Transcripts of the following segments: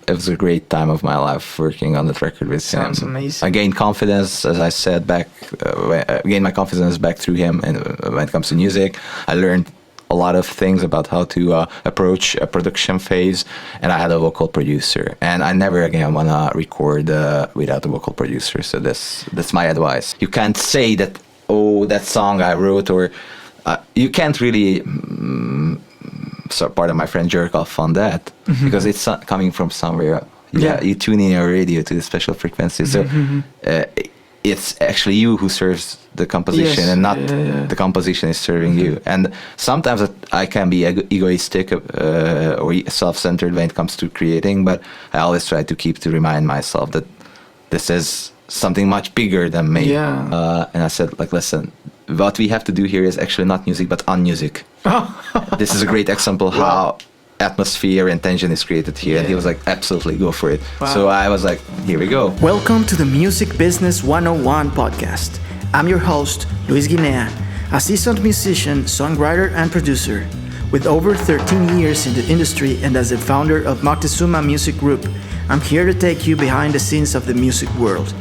it was a great time of my life working on that record with him. Sounds amazing. I gained confidence, as I said, gained my confidence back through him. And when it comes to music, I learned a lot of things about how to approach a production phase, and I had a vocal producer. And I never again want to record without a vocal producer. So that's my advice. You can't say that, oh, that song I wrote, or you can't really. So part of my friend jerk off on that because it's coming from somewhere. You tune in your radio to the special frequency, so it's actually you who serves the composition, and not the composition is serving you. And sometimes I can be egoistic or self-centered when it comes to creating, but I always try to remind myself that this is something much bigger than me. And I said, like, listen, what we have to do here is actually not music, but unmusic. This is a great example how atmosphere and tension is created here. And he was like, absolutely, go for it. So I was like, here we go. Welcome to the Music Business 101 podcast. I'm your host, Luis Guinea, a seasoned musician, songwriter, and producer. With over 13 years in the industry and as a founder of Moctezuma Music Group, I'm here to take you behind the scenes of the music world.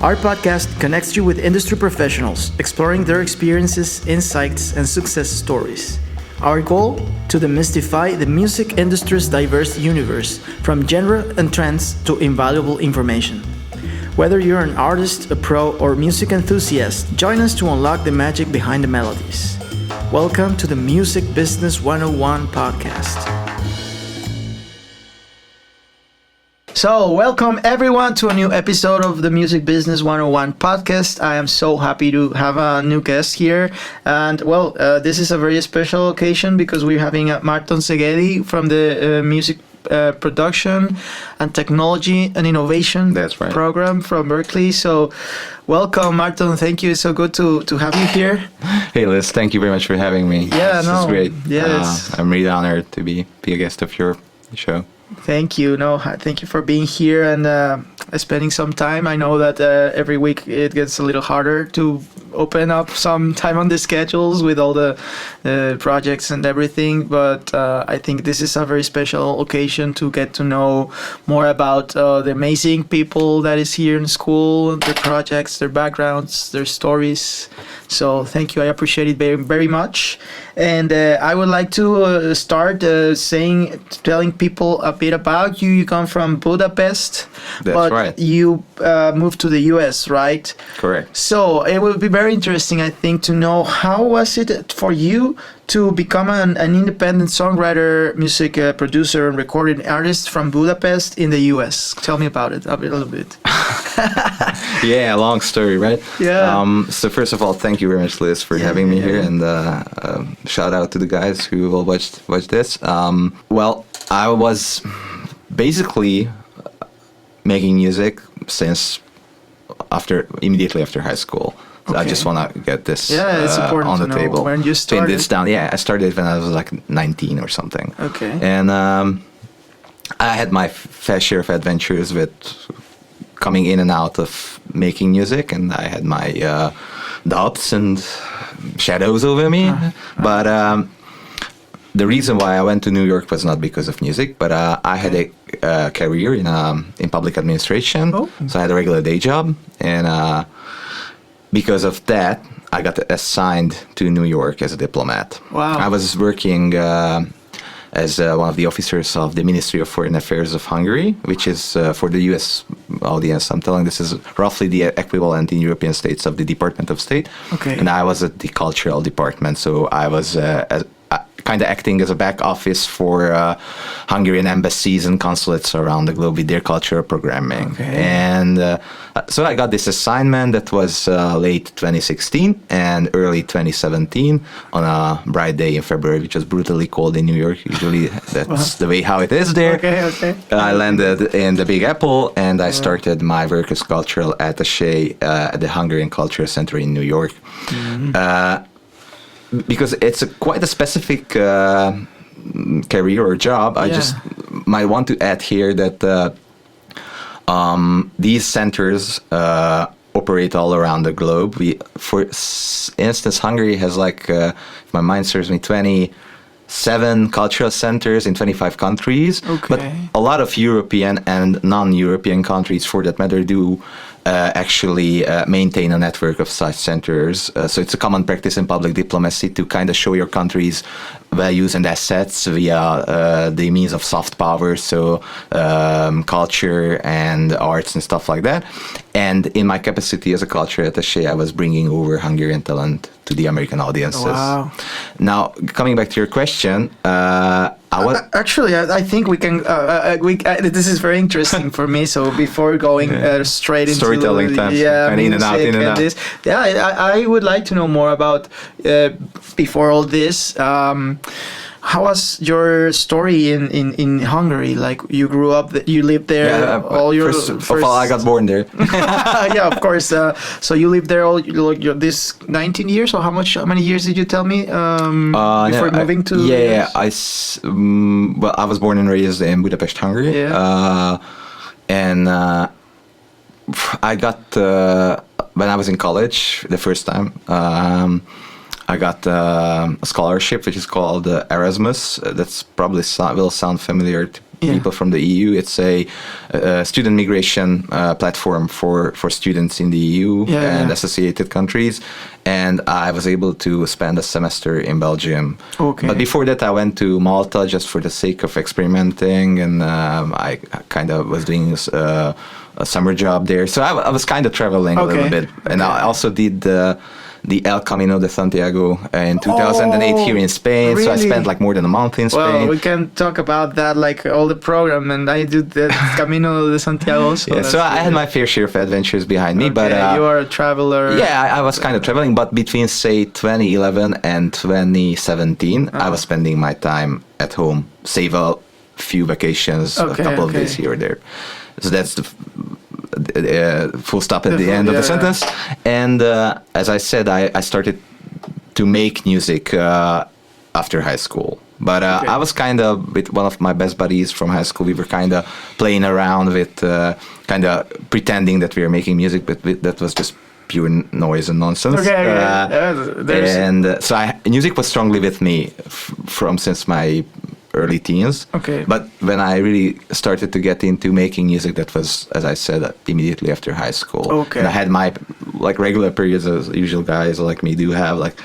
Our podcast connects you with industry professionals, exploring their experiences, insights, and success stories. Our goal? To demystify the music industry's diverse universe, from genre and trends to invaluable information. Whether you're an artist, a pro, or music enthusiast, join us to unlock the magic behind the melodies. Welcome to the Music Business 101 podcast. So, welcome everyone to a new episode of the Music Business 101 podcast. I am so happy to have a new guest here. And, this is a very special occasion because we're having Marton Szegedi from the music production and technology and innovation program from Berkeley. So, welcome, Marton. Thank you. It's so good to have you here. Hey, Liz. Thank you very much for having me. This is great. I'm really honored to be a guest of your show. Thank you. Thank you for being here and spending some time. I know that every week it gets a little harder to open up some time on the schedules with all the projects and everything, but I think this is a very special occasion to get to know more about the amazing people that is here in school, their projects, their backgrounds, their stories. So thank you. I appreciate it very, very much. And I would like to start telling people a bit about you. You come from Budapest, but you moved to the US, right? Correct. So it would be very interesting, I think, to know how was it for you to become an independent songwriter, music producer, and recording artist from Budapest in the US. Tell me about it a little bit. Yeah, long story, right? Yeah. So first of all, thank you very much, Liz, for having me here, and shout out to the guys who will watch this. I was basically making music since immediately after high school. So I just want to get this it's important on the to table. Know when you started. Pin this down. Yeah, I started when I was like 19 or something. Okay. And I had my fair share of adventures with coming in and out of making music, and I had my doubts and shadows over me. But the reason why I went to New York was not because of music, but I had a career in public administration. So I had a regular day job, and because of that, I got assigned to New York as a diplomat. Wow. I was working as one of the officers of the Ministry of Foreign Affairs of Hungary, which is, for the US audience, I'm telling this is roughly the equivalent in European states of the Department of State. Okay. And I was at the cultural department, so I was kind of acting as a back office for Hungarian embassies and consulates around the globe with their cultural programming. Okay. And so I got this assignment that was late 2016 and early 2017 on a bright day in February, which was brutally cold in New York. Usually that's the way how it is there. Okay. I landed in the Big Apple, and I started my work as cultural attaché at the Hungarian Cultural Center in New York. Mm-hmm. Because it's quite a specific career or job. I just might want to add here that these centers operate all around the globe. For instance, Hungary has if my mind serves me, 20 7 cultural centers in 25 countries. Okay. But a lot of European and non-European countries, for that matter, do actually maintain a network of such centers. So it's a common practice in public diplomacy to kind of show your country's values and assets via the means of soft power, so culture and arts and stuff like that. And in my capacity as a culture attaché, I was bringing over Hungarian talent to the American audiences. Wow. Now, coming back to your question, Actually, I think we can. This is very interesting for me. So before going straight into storytelling time, and in and out, in and out. This, I would like to know more about before all this. How was your story in Hungary? Like you grew up, you lived there all your first of all, I got born there. Yeah, of course. So you lived there all this 19 years, or how many years did you tell me before moving to? Well, I was born and raised in Budapest, Hungary. Yeah. And I got when I was in college the first time. I got a scholarship which is called Erasmus. That's probably will sound familiar to people from the EU. It's a student migration platform for students in the EU and associated countries. And I was able to spend a semester in Belgium. Okay. But before that, I went to Malta just for the sake of experimenting, and I kind of was doing a summer job there. So I was kind of traveling a little bit. And I also did the El Camino de Santiago in 2008 here in Spain. Really? So I spent like more than a month in Spain. Well, we can talk about that, like all the program, and I do the Camino de Santiago also. Yeah, so I had my fair share of adventures behind me, but you are a traveler. Yeah, I was kind of traveling, but between say 2011 and 2017, I was spending my time at home, save a few vacations, a couple of days here or there. So that's the full stop at the end of the sentence. And as I said, I started to make music after high school. But I was kind of with one of my best buddies from high school. We were kind of playing around with kind of pretending that we were making music, but that was just pure noise and nonsense. So music was strongly with me since my early teens. Okay. But when I really started to get into making music, that was, as I said, immediately after high school. Okay. And I had my like regular periods, as usual guys like me do have, like,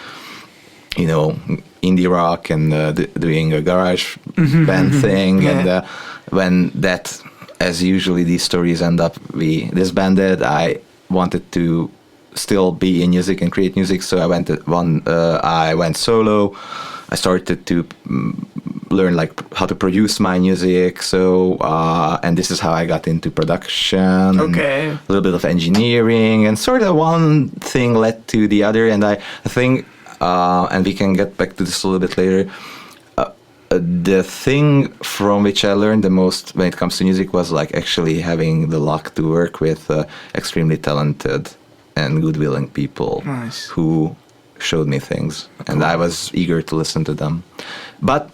you know, indie rock and doing a garage band thing. Yeah. And when that, as usually these stories end up, we disbanded. I wanted to still be in music and create music, so I went solo. I started to learn like how to produce my music. So and this is how I got into production. Okay. A little bit of engineering, and sort of one thing led to the other. And I think, and we can get back to this a little bit later. The thing from which I learned the most when it comes to music was like actually having the luck to work with extremely talented and good-willing people who showed me things, and I was eager to listen to them. But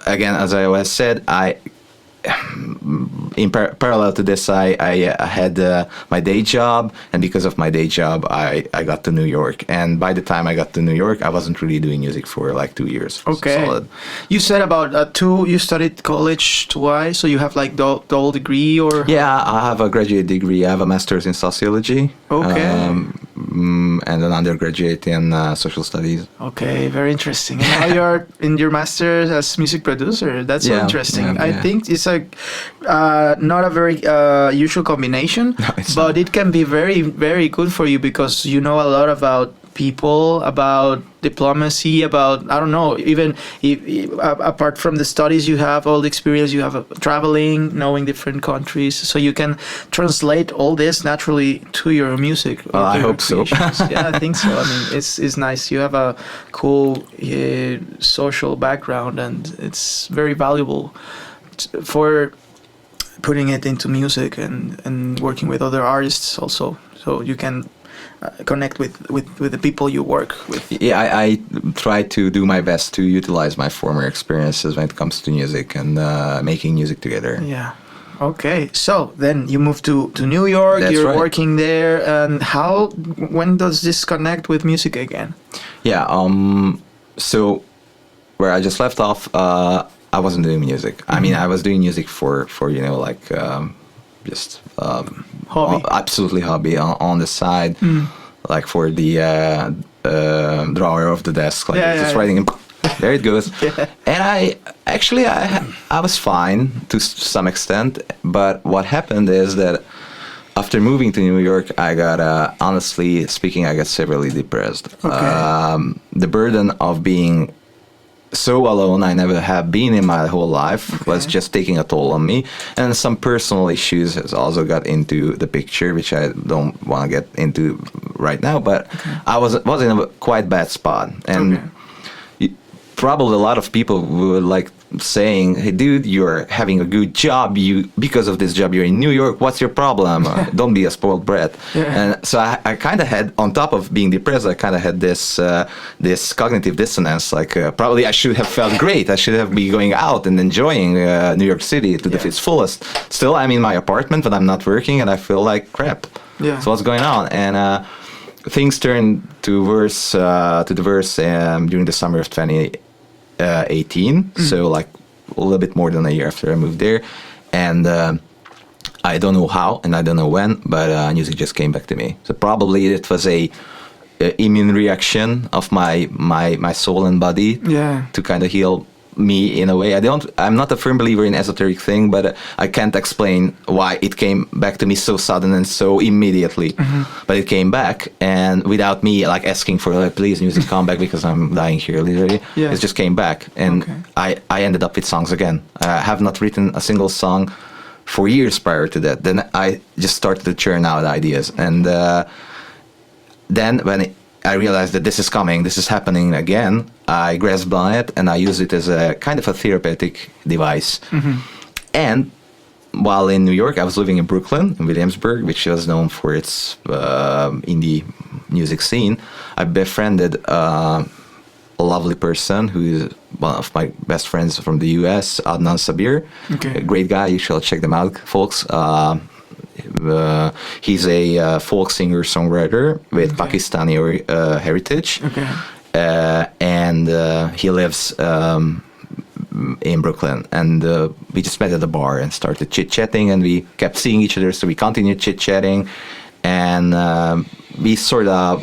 again, as I always said, in parallel to this, I had my day job, and because of my day job, I got to New York. And by the time I got to New York, I wasn't really doing music for like 2 years. Okay. Solid. You said about you studied college twice, so you have like the whole degree, or? Yeah, I have a graduate degree. I have a master's in sociology. Okay. And an undergraduate in social studies. Okay, very interesting. And now you're in your master's as music producer. That's so interesting. I think it's like not a very usual combination, but it can be very, very good for you because you know a lot about people, about diplomacy, about, I don't know, even if, apart from the studies you have, all the experience you have of traveling, knowing different countries, so you can translate all this naturally to your music. I hope so. Yeah, I think so. I mean, it's nice. You have a cool social background, and it's very valuable for putting it into music and working with other artists also, so you can connect with the people you work with. Yeah, I try to do my best to utilize my former experiences when it comes to music and making music together. Yeah. Okay, so then you moved to New York. That's You're right. working there, and when does this connect with music again? Yeah. So where I just left off, I wasn't doing music. I mean, I was doing music for like just Hobby. absolutely hobby on the side, like for the drawer of the desk, like just writing. And there it goes. And I was fine to some extent, but what happened is that after moving to New York, I got, honestly speaking, I got severely depressed. The burden of being so alone, I never have been in my whole life, was just taking a toll on me. And some personal issues has also got into the picture, which I don't want to get into right now, but I was in a quite bad spot. And probably a lot of people would like saying, hey dude, you're having a good job, because of this job you're in New York, what's your problem? Don't be a spoiled brat. And so I kind of had, on top of being depressed, I kind of had this cognitive dissonance, like probably I should have felt great, I should have been going out and enjoying New York City to its fullest. Still, I'm in my apartment but I'm not working and I feel like crap. So what's going on? And things turned to the worse during the summer of 2018, so like a little bit more than a year after I moved there, and I don't know how and I don't know when, but music just came back to me. So probably it was a immune reaction of my soul and body to kind of heal me in a way. I'm not a firm believer in esoteric thing, but I can't explain why it came back to me so sudden and so immediately. But it came back, and without me like asking for, like, please music come back because I'm dying here literally. It just came back, and I ended up with songs again. I have not written a single song for years prior to that. Then I just started to churn out ideas, and then when I realized that this is coming, this is happening again, I grasped on it and I used it as a kind of a therapeutic device. And while in New York, I was living in Brooklyn, in Williamsburg, which was known for its indie music scene. I befriended a lovely person who is one of my best friends from the US, Adnan Sabir. A great guy, you should check them out, folks. He's a folk singer-songwriter with Pakistani heritage, and he lives in Brooklyn. And we just met at a bar and started chit-chatting, and we kept seeing each other, so we continued chit-chatting, and we sort of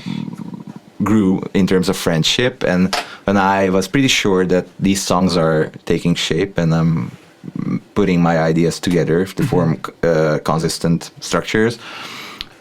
grew in terms of friendship. And when I was pretty sure that these songs are taking shape and I'm putting my ideas together to form consistent structures,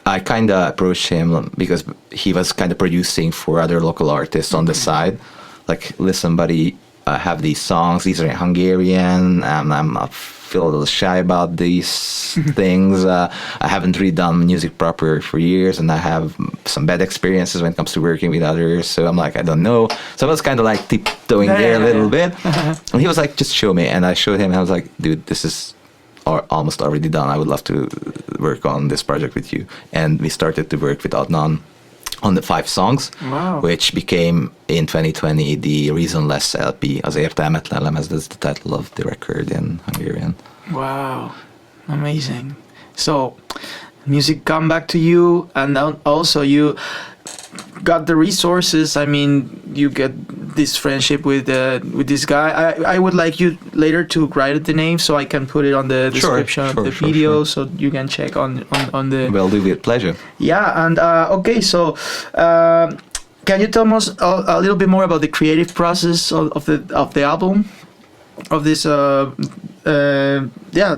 I kind of approached him because he was kind of producing for other local artists on the side. Like, listen, buddy, I have these songs. These are in Hungarian. I feel a little shy about these things. I haven't really done music proper for years, and I have some bad experiences when it comes to working with others. So I'm like, I don't know. So I was kind of like tiptoeing there a little bit. And he was like, just show me. And I showed him. And I was like, dude, this is almost already done. I would love to work on this project with you. And we started to work with Adnan on the 5 songs, which became in 2020 the Reasonless LP, az értelmetlen lemez. That's the title of the record in Hungarian. Wow, amazing. So, music come back to you, and also you got the resources. I mean, you get this friendship with this guy. I would like you later to write the name so I can put it on the description of the video, so you can check on the. Will do with pleasure. Yeah, and okay, so can you tell us a little bit more about the creative process of the album, of this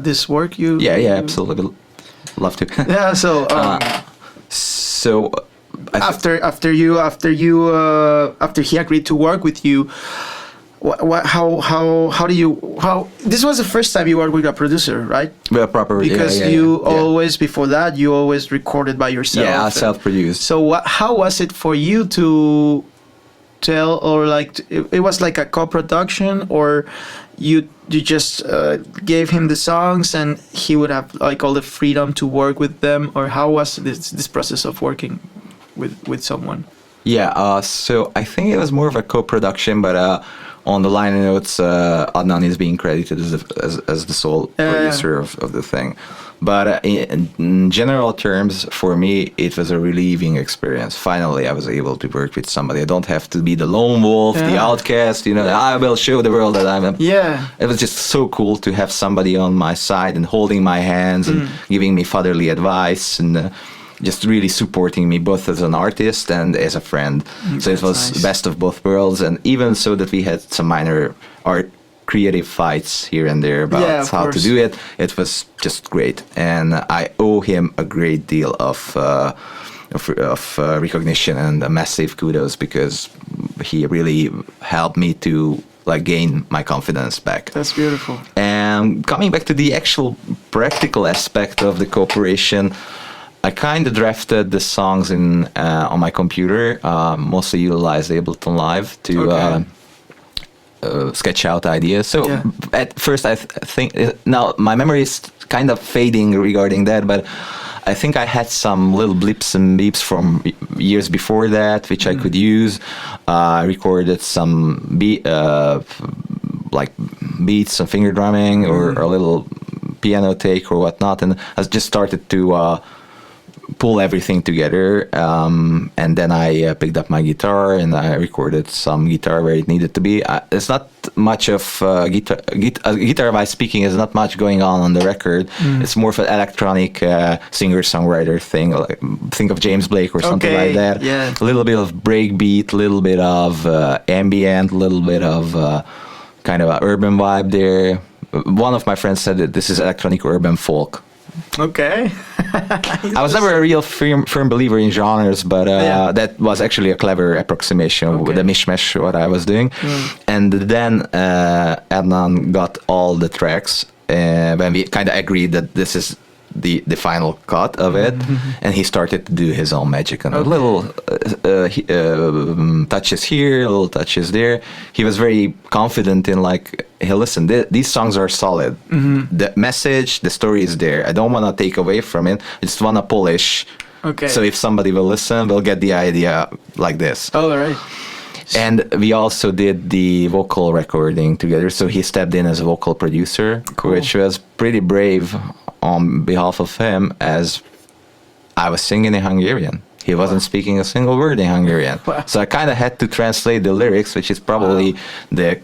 this work you? Yeah, absolutely, love to. Yeah, so after he agreed to work with you, how this was the first time you worked with a producer, right? Well, proper, because always before that you always recorded by yourself. Yeah, self-produced. So how was it for you to tell, or like it was like a co-production, or you just gave him the songs and he would have like all the freedom to work with them, or how was this process of working with someone? Yeah, so I think it was more of a co-production, but on the liner notes, Adnan is being credited as the sole producer of the thing. But in general terms, for me, it was a relieving experience. Finally, I was able to work with somebody. I don't have to be the lone wolf, the outcast. I will show the world that I'm. It was just so cool to have somebody on my side and holding my hands and giving me fatherly advice and just really supporting me both as an artist and as a friend. So it was the best of both worlds. And even so that we had some minor creative fights here and there about how to do it. It was just great, and I owe him a great deal of recognition and a massive kudos, because he really helped me to gain my confidence back. That's beautiful. And coming back to the actual practical aspect of the cooperation, I kind of drafted the songs on my computer, mostly utilized Ableton Live to. Sketch out ideas. So at first I think, now my memory is kind of fading regarding that, but I think I had some little blips and beeps from years before that, which I could use. I recorded some beats, some finger drumming or a little piano take or whatnot, and I just started to pull everything together, and then I picked up my guitar and I recorded some guitar where it needed to be. It's not much of guitar-wise speaking, is not much going on the record. It's more of an electronic singer-songwriter thing. Think of James Blake or something like that. Yeah. A little bit of breakbeat, a little bit of ambient, a little bit of kind of an urban vibe there. One of my friends said that this is electronic urban folk. Okay. I was never a real firm believer in genres, but that was actually a clever approximation with the mishmash what I was doing. And then Adnan got all the tracks when we kind of agreed that this is the final cut of it, and he started to do his own magic and a little touches here, little touches there. He was very confident in hey, listen, these songs are solid. The message, the story is there. I don't want to take away from it. I just want to polish. Okay. So if somebody will listen, they'll get the idea like this. Oh, all right. And we also did the vocal recording together. So he stepped in as a vocal producer, which was pretty brave on behalf of him, as I was singing in Hungarian. He wasn't speaking a single word in Hungarian. So I kind of had to translate the lyrics, which is probably the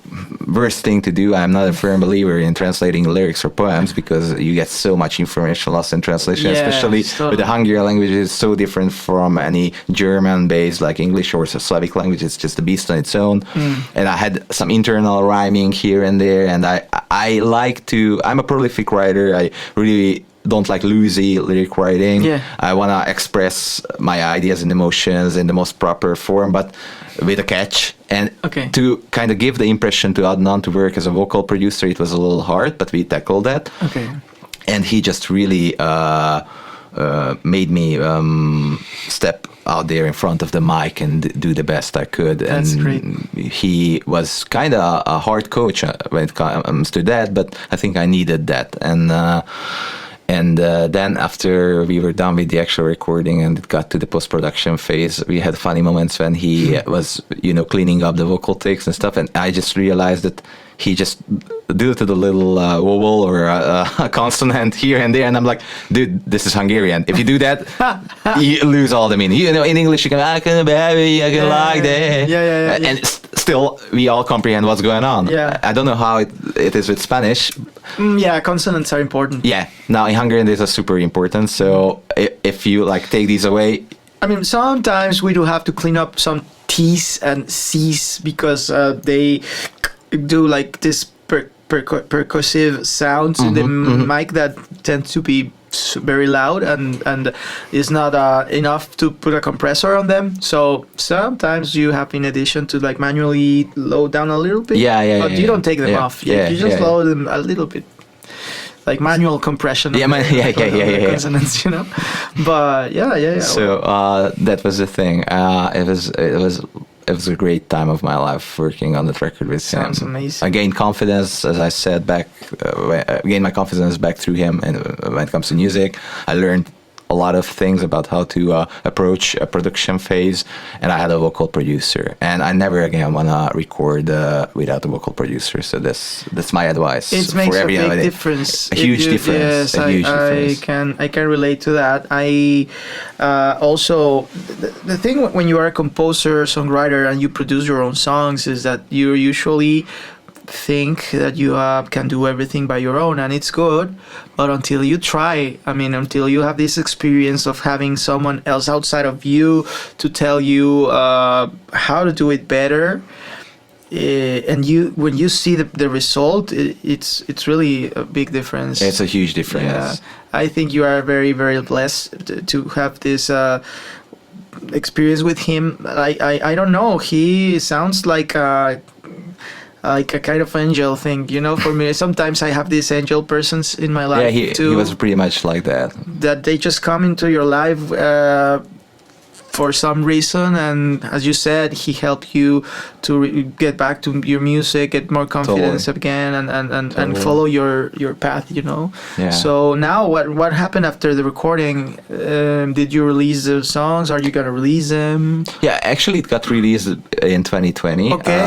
worst thing to do. I'm not a firm believer in translating lyrics or poems, because you get so much information lost in translation, especially with the Hungarian language. It's so different from any German-based like English or Slavic language. It's just a beast on its own. And I had some internal rhyming here and there, and I'm a prolific writer. I really don't like loosey lyric writing. I want to express my ideas and emotions in the most proper form, but with a catch. And to kind of give the impression to Adnan to work as a vocal producer, it was a little hard, but we tackled that. And he just really made me step out there in front of the mic and do the best I could. That's great. He was kind of a hard coach when it comes to that, but I think I needed that. And then after we were done with the actual recording and it got to the post-production phase, we had funny moments when he was, cleaning up the vocal takes and stuff. And I just realized that he just deleted a little vowel or a consonant here and there. And I'm like, dude, this is Hungarian. If you do that, you lose all the meaning. In English, you can, I can baby, I can like that. And still, we all comprehend what's going on. I don't know how it is with Spanish. Consonants are important. Now in Hungarian, these are super important. So if you take these away. I mean, sometimes we do have to clean up some T's and C's because they do this percussive sounds in the mic that tend to be very loud and is not enough to put a compressor on them. So sometimes you have, in addition to manually low down a little bit, but you don't take them off. You just lower them a little bit. Manual compression. Consonants, But So that was the thing. It was a great time of my life working on that record with him. Sounds amazing. I gained confidence, as I said, gained my confidence back through him. And when it comes to music, I learned a lot of things about how to approach a production phase, and I had a vocal producer. And I never again want to record without a vocal producer. So that's my advice. It makes a big difference. A huge difference. Yes, I can relate to that. I also the thing when you are a composer, songwriter, and you produce your own songs is that you usually think that you can do everything by your own, and it's good, but until you try, until you have this experience of having someone else outside of you to tell you how to do it better, and when you see the result, it's really a big difference. It's a huge difference. Yeah, I think you are very, very blessed to have this experience with him. I don't know, he sounds like a kind of angel thing, for me. Sometimes I have these angel persons in my life too. He was pretty much like that. That they just come into your life for some reason, and as you said, he helped you to get back to your music, get more confidence again, and follow your path, Yeah. So now what happened after the recording? Did you release the songs? Are you gonna release them? Yeah, actually it got released in 2020. Okay.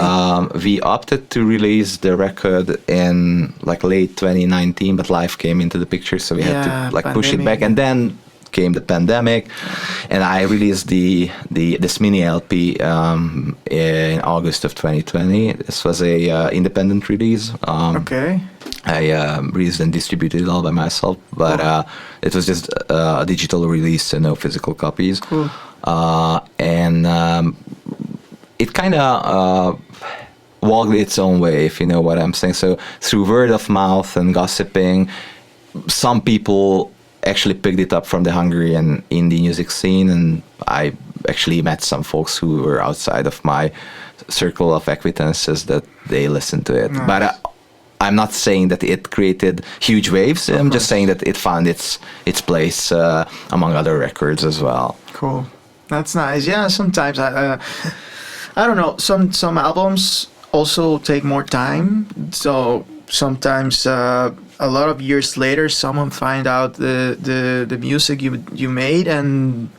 We opted to release the record in late 2019, but life came into the picture, so we had to push it back, and then came the pandemic, and I released this mini LP in August of 2020. This was a independent release. Okay. I released and distributed it all by myself, but it was just a digital release, so no physical copies. Cool. And it kind of walked its own way, if you know what I'm saying. So through word of mouth and gossiping, some people actually picked it up from the Hungarian indie music scene, and I actually met some folks who were outside of my circle of acquaintances that they listened to it. Nice. But I'm not saying that it created huge waves. I'm just saying that it found its place among other records as well. Cool, that's nice. Yeah, sometimes I don't know. Some albums also take more time, so sometimes a lot of years later someone find out the music you made, and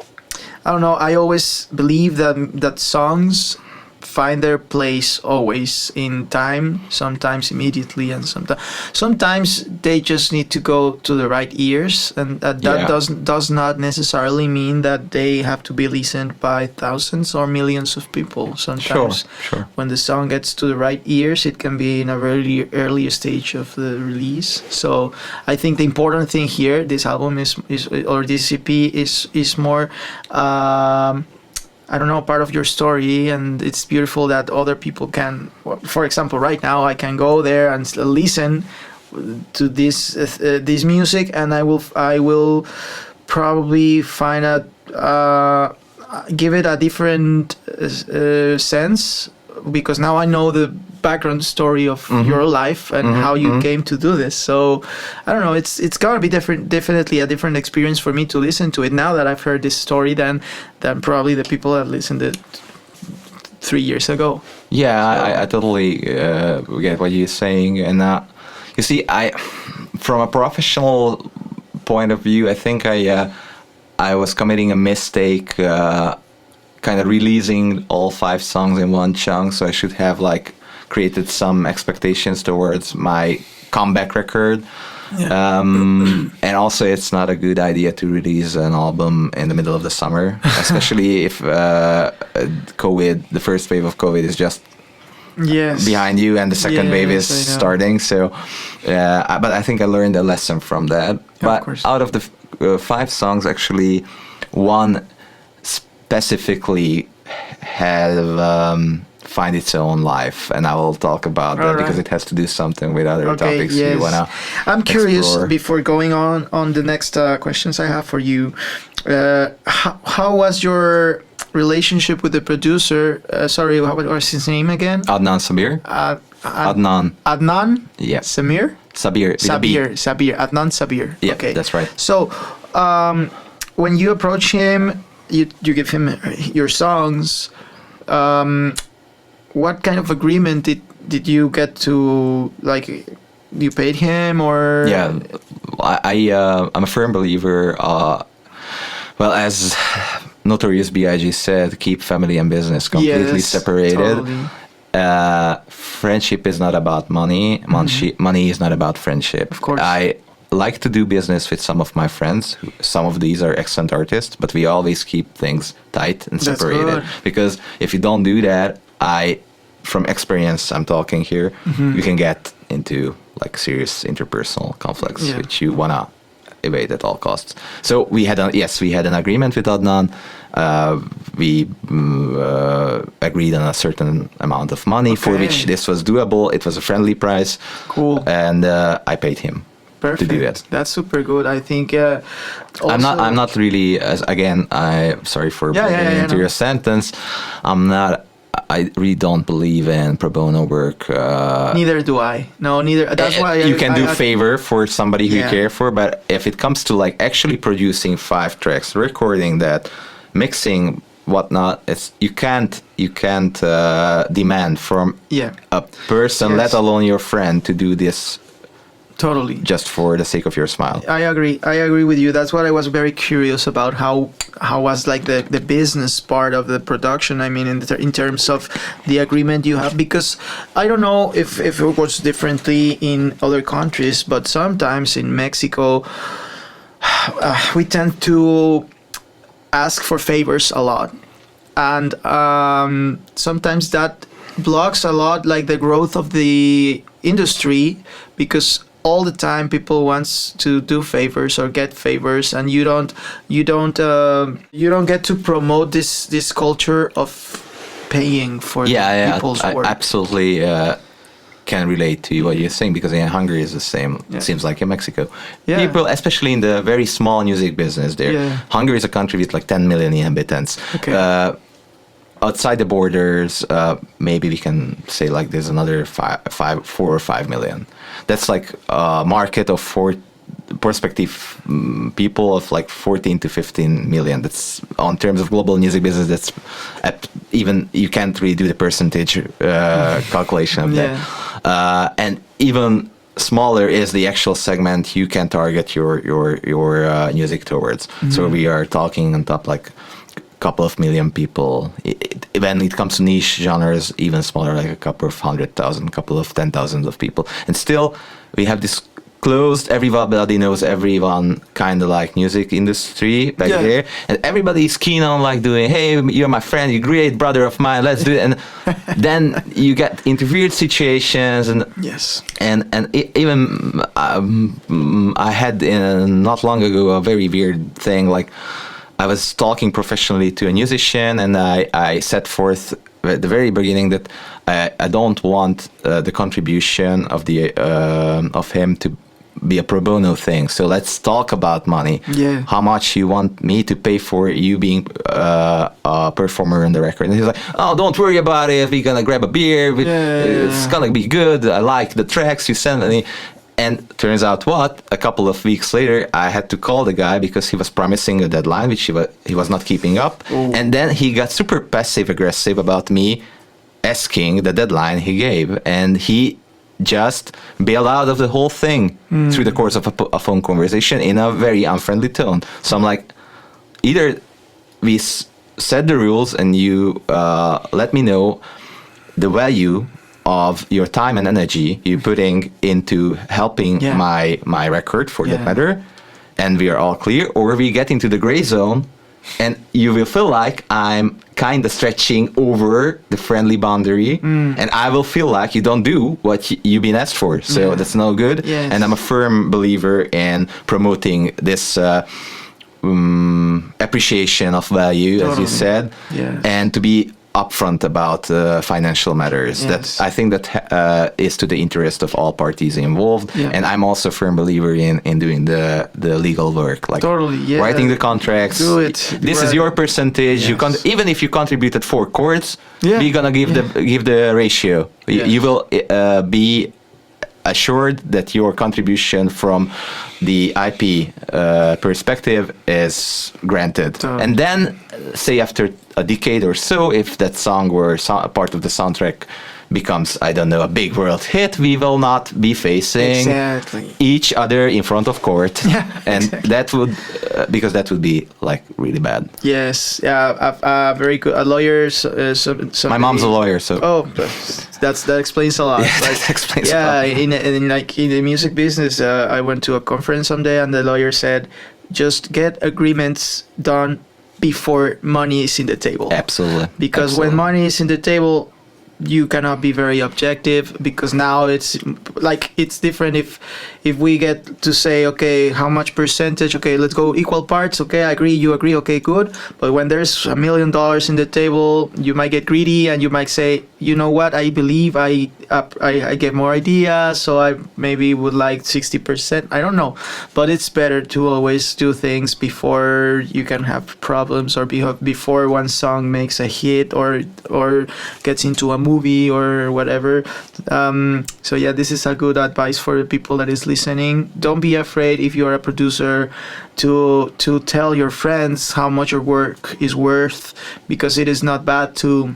I don't know, I always believe that songs find their place always in time, sometimes immediately, and sometimes they just need to go to the right ears, and that does not necessarily mean that they have to be listened by thousands or millions of people. Sometimes sure. When the song gets to the right ears, it can be in a very early stage of the release. So I think the important thing here, this album is or this EP is more I don't know, part of your story, and it's beautiful that other people can. For example, right now I can go there and listen to this music, and I will probably find out, give it a different sense, because now I know the background story of your life and how you came to do this. So I don't know, it's gonna be definitely a different experience for me to listen to it now that I've heard this story than probably the people that listened to it 3 years ago. Yeah, I totally get what you're saying, and you see, from a professional point of view, I think I was committing a mistake, kind of releasing all 5 songs in one chunk, so I should have created some expectations towards my comeback record. Yeah. And also it's not a good idea to release an album in the middle of the summer, especially if the first wave of COVID is just behind you and the second wave is starting. So, but I think I learned a lesson from that. But out of the 5 songs, actually, one specifically find its own life, and I will talk about that because it has to do something with other topics you wanna I'm curious, explore. Before going on the next questions I have for you, how was your relationship with the producer? Sorry, what was his name again? Adnan Sabir. Adnan? Yeah. Sabir. Adnan Sabir. Yeah, okay, that's right. So when you approach him, you give him your songs. What kind of agreement did you get to, you paid him, or? Yeah, I'm a firm believer Well, as Notorious B.I.G. said, keep family and business completely Yes, separated. totally. Friendship is not about money. Money is not about friendship. Of course. I like to do business with some of my friends. Some of these are excellent artists, but we always keep things tight and That's separated. good. Because if you don't do that, from experience, I'm talking here, you can get into like serious interpersonal conflicts, Yeah. which you wanna evade at all costs. So we had an agreement with Adnan. We agreed on a certain amount of money for Okay. which this was doable. It was a friendly price. Cool. And I paid him Perfect. to do it. That's super good. I think. I'm not really. Sorry for bringing into your sentence. I really don't believe in pro bono work. Neither do I. No, neither. That's why you can do I favor for somebody who you Yeah. care for, but if it comes to like actually producing 5 tracks, recording that, mixing, whatnot, you can't demand from Yeah. a person, Yes. let alone your friend, to do this Totally. just for the sake of your smile. I agree with you. That's what I was very curious about. How was like the business part of the production? I mean, in terms of the agreement you have, because I don't know if it works differently in other countries, but sometimes in Mexico, we tend to ask for favors a lot, and sometimes that blocks a lot like the growth of the industry, because all the time people wants to do favors or get favors, and you don't get to promote this culture of paying for people's I work. absolutely can relate to what you're saying, because in Hungary is the same. Yeah. It seems like in Mexico. Yeah. People, especially in the very small music business there. Yeah. Hungary is a country with like 10 million inhabitants. Okay. Outside the borders, maybe we can say like there's another 4 or 5 million. That's like a market of prospective people of like 14 to 15 million. That's on terms of global music business. That's even you can't really do the percentage calculation of that. And even smaller is the actual segment you can target your music towards. So we are talking on top like couple of million people. When it comes to niche genres, even smaller, like a couple of 100,000, couple of 10,000 of people. And still, we have this closed, everybody knows everyone kind of like music industry back there. And everybody's keen on like doing, hey, you're my friend, you're a great brother of mine, let's do it. And then you get into weird situations. And Yes. And even I had not long ago a very weird thing, like I was talking professionally to a musician, and I set forth at the very beginning that I don't want the contribution of him to be a pro bono thing. So let's talk about money. Yeah. How much you want me to pay for you being a performer on the record? And he's like, oh, don't worry about it. We're gonna grab a beer. It's gonna be good. I like the tracks you sent me. And turns out a couple of weeks later, I had to call the guy because he was promising a deadline, which he was not keeping up. Ooh. And then he got super passive-aggressive about me asking the deadline he gave. And he just bailed out of the whole thing through the course of a phone conversation in a very unfriendly tone. So I'm like, either we set the rules and you let me know the value of your time and energy you're putting into helping my record, for that matter, and we are all clear, or we get into the gray zone and you will feel like I'm kind of stretching over the friendly boundary, and I will feel like you don't do what you've been asked for, so that's no good. Yes. And I'm a firm believer in promoting this appreciation of value, as you said, and to be upfront about financial matters. That I think that is to the interest of all parties involved. And I'm also a firm believer in doing the legal work, like writing the contracts. Do it. This is your percentage. You even if you contributed 4 chords, we're gonna give the ratio. You will be assured that your contribution from the IP perspective is granted. And then, say after a decade or so, if that song or part of the soundtrack becomes, I don't know, a big world hit, we will not be facing each other in front of court. And that would because that would be like really bad. Yes, yeah, very good. A lawyer. My mom's a lawyer, so Oh, that explains a lot. Yeah, Like, that explains a yeah, lot. in the music business, I went to a conference someday, and the lawyer said, just get agreements done before money is in the table. Absolutely. Because when money is in the table, you cannot be very objective, because now it's like it's different if we get to say, okay, how much percentage, okay, let's go equal parts, okay, I agree, you agree, okay, good. But when there's $1 million in the table, you might get greedy and you might say, you know what, I believe I get more ideas, so I maybe would like 60%. I don't know, but it's better to always do things before you can have problems, or before one song makes a hit or gets into a movie or whatever. So yeah, this is a good advice for the people that is listening. Don't be afraid, if you're a producer, to tell your friends how much your work is worth, because it is not bad to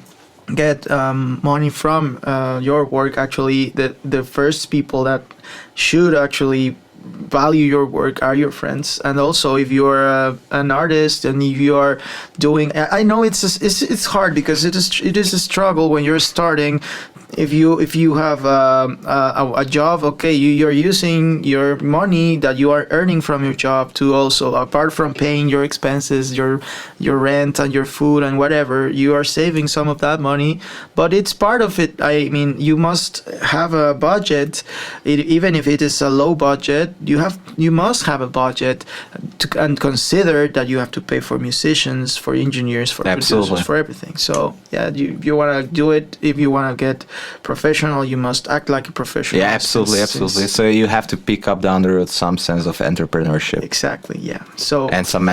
get money from your work. Actually, the first people that should actually value your work are your friends. And also, if you're an artist and if you are doing, I know it's hard, because it is a struggle when you're starting. If you have a job, okay, you're using your money that you are earning from your job to also, apart from paying your expenses, your rent and your food and whatever, you are saving some of that money. But it's part of it. I mean, you must have a budget, even if it is a low budget. You must have a budget and consider that you have to pay for musicians, for engineers, for producers, for everything. So yeah, you want to do it. If you want to get professional, you must act like a professional. Yeah, absolutely. So you have to pick up down the road some sense of entrepreneurship. Exactly. Yeah. So and some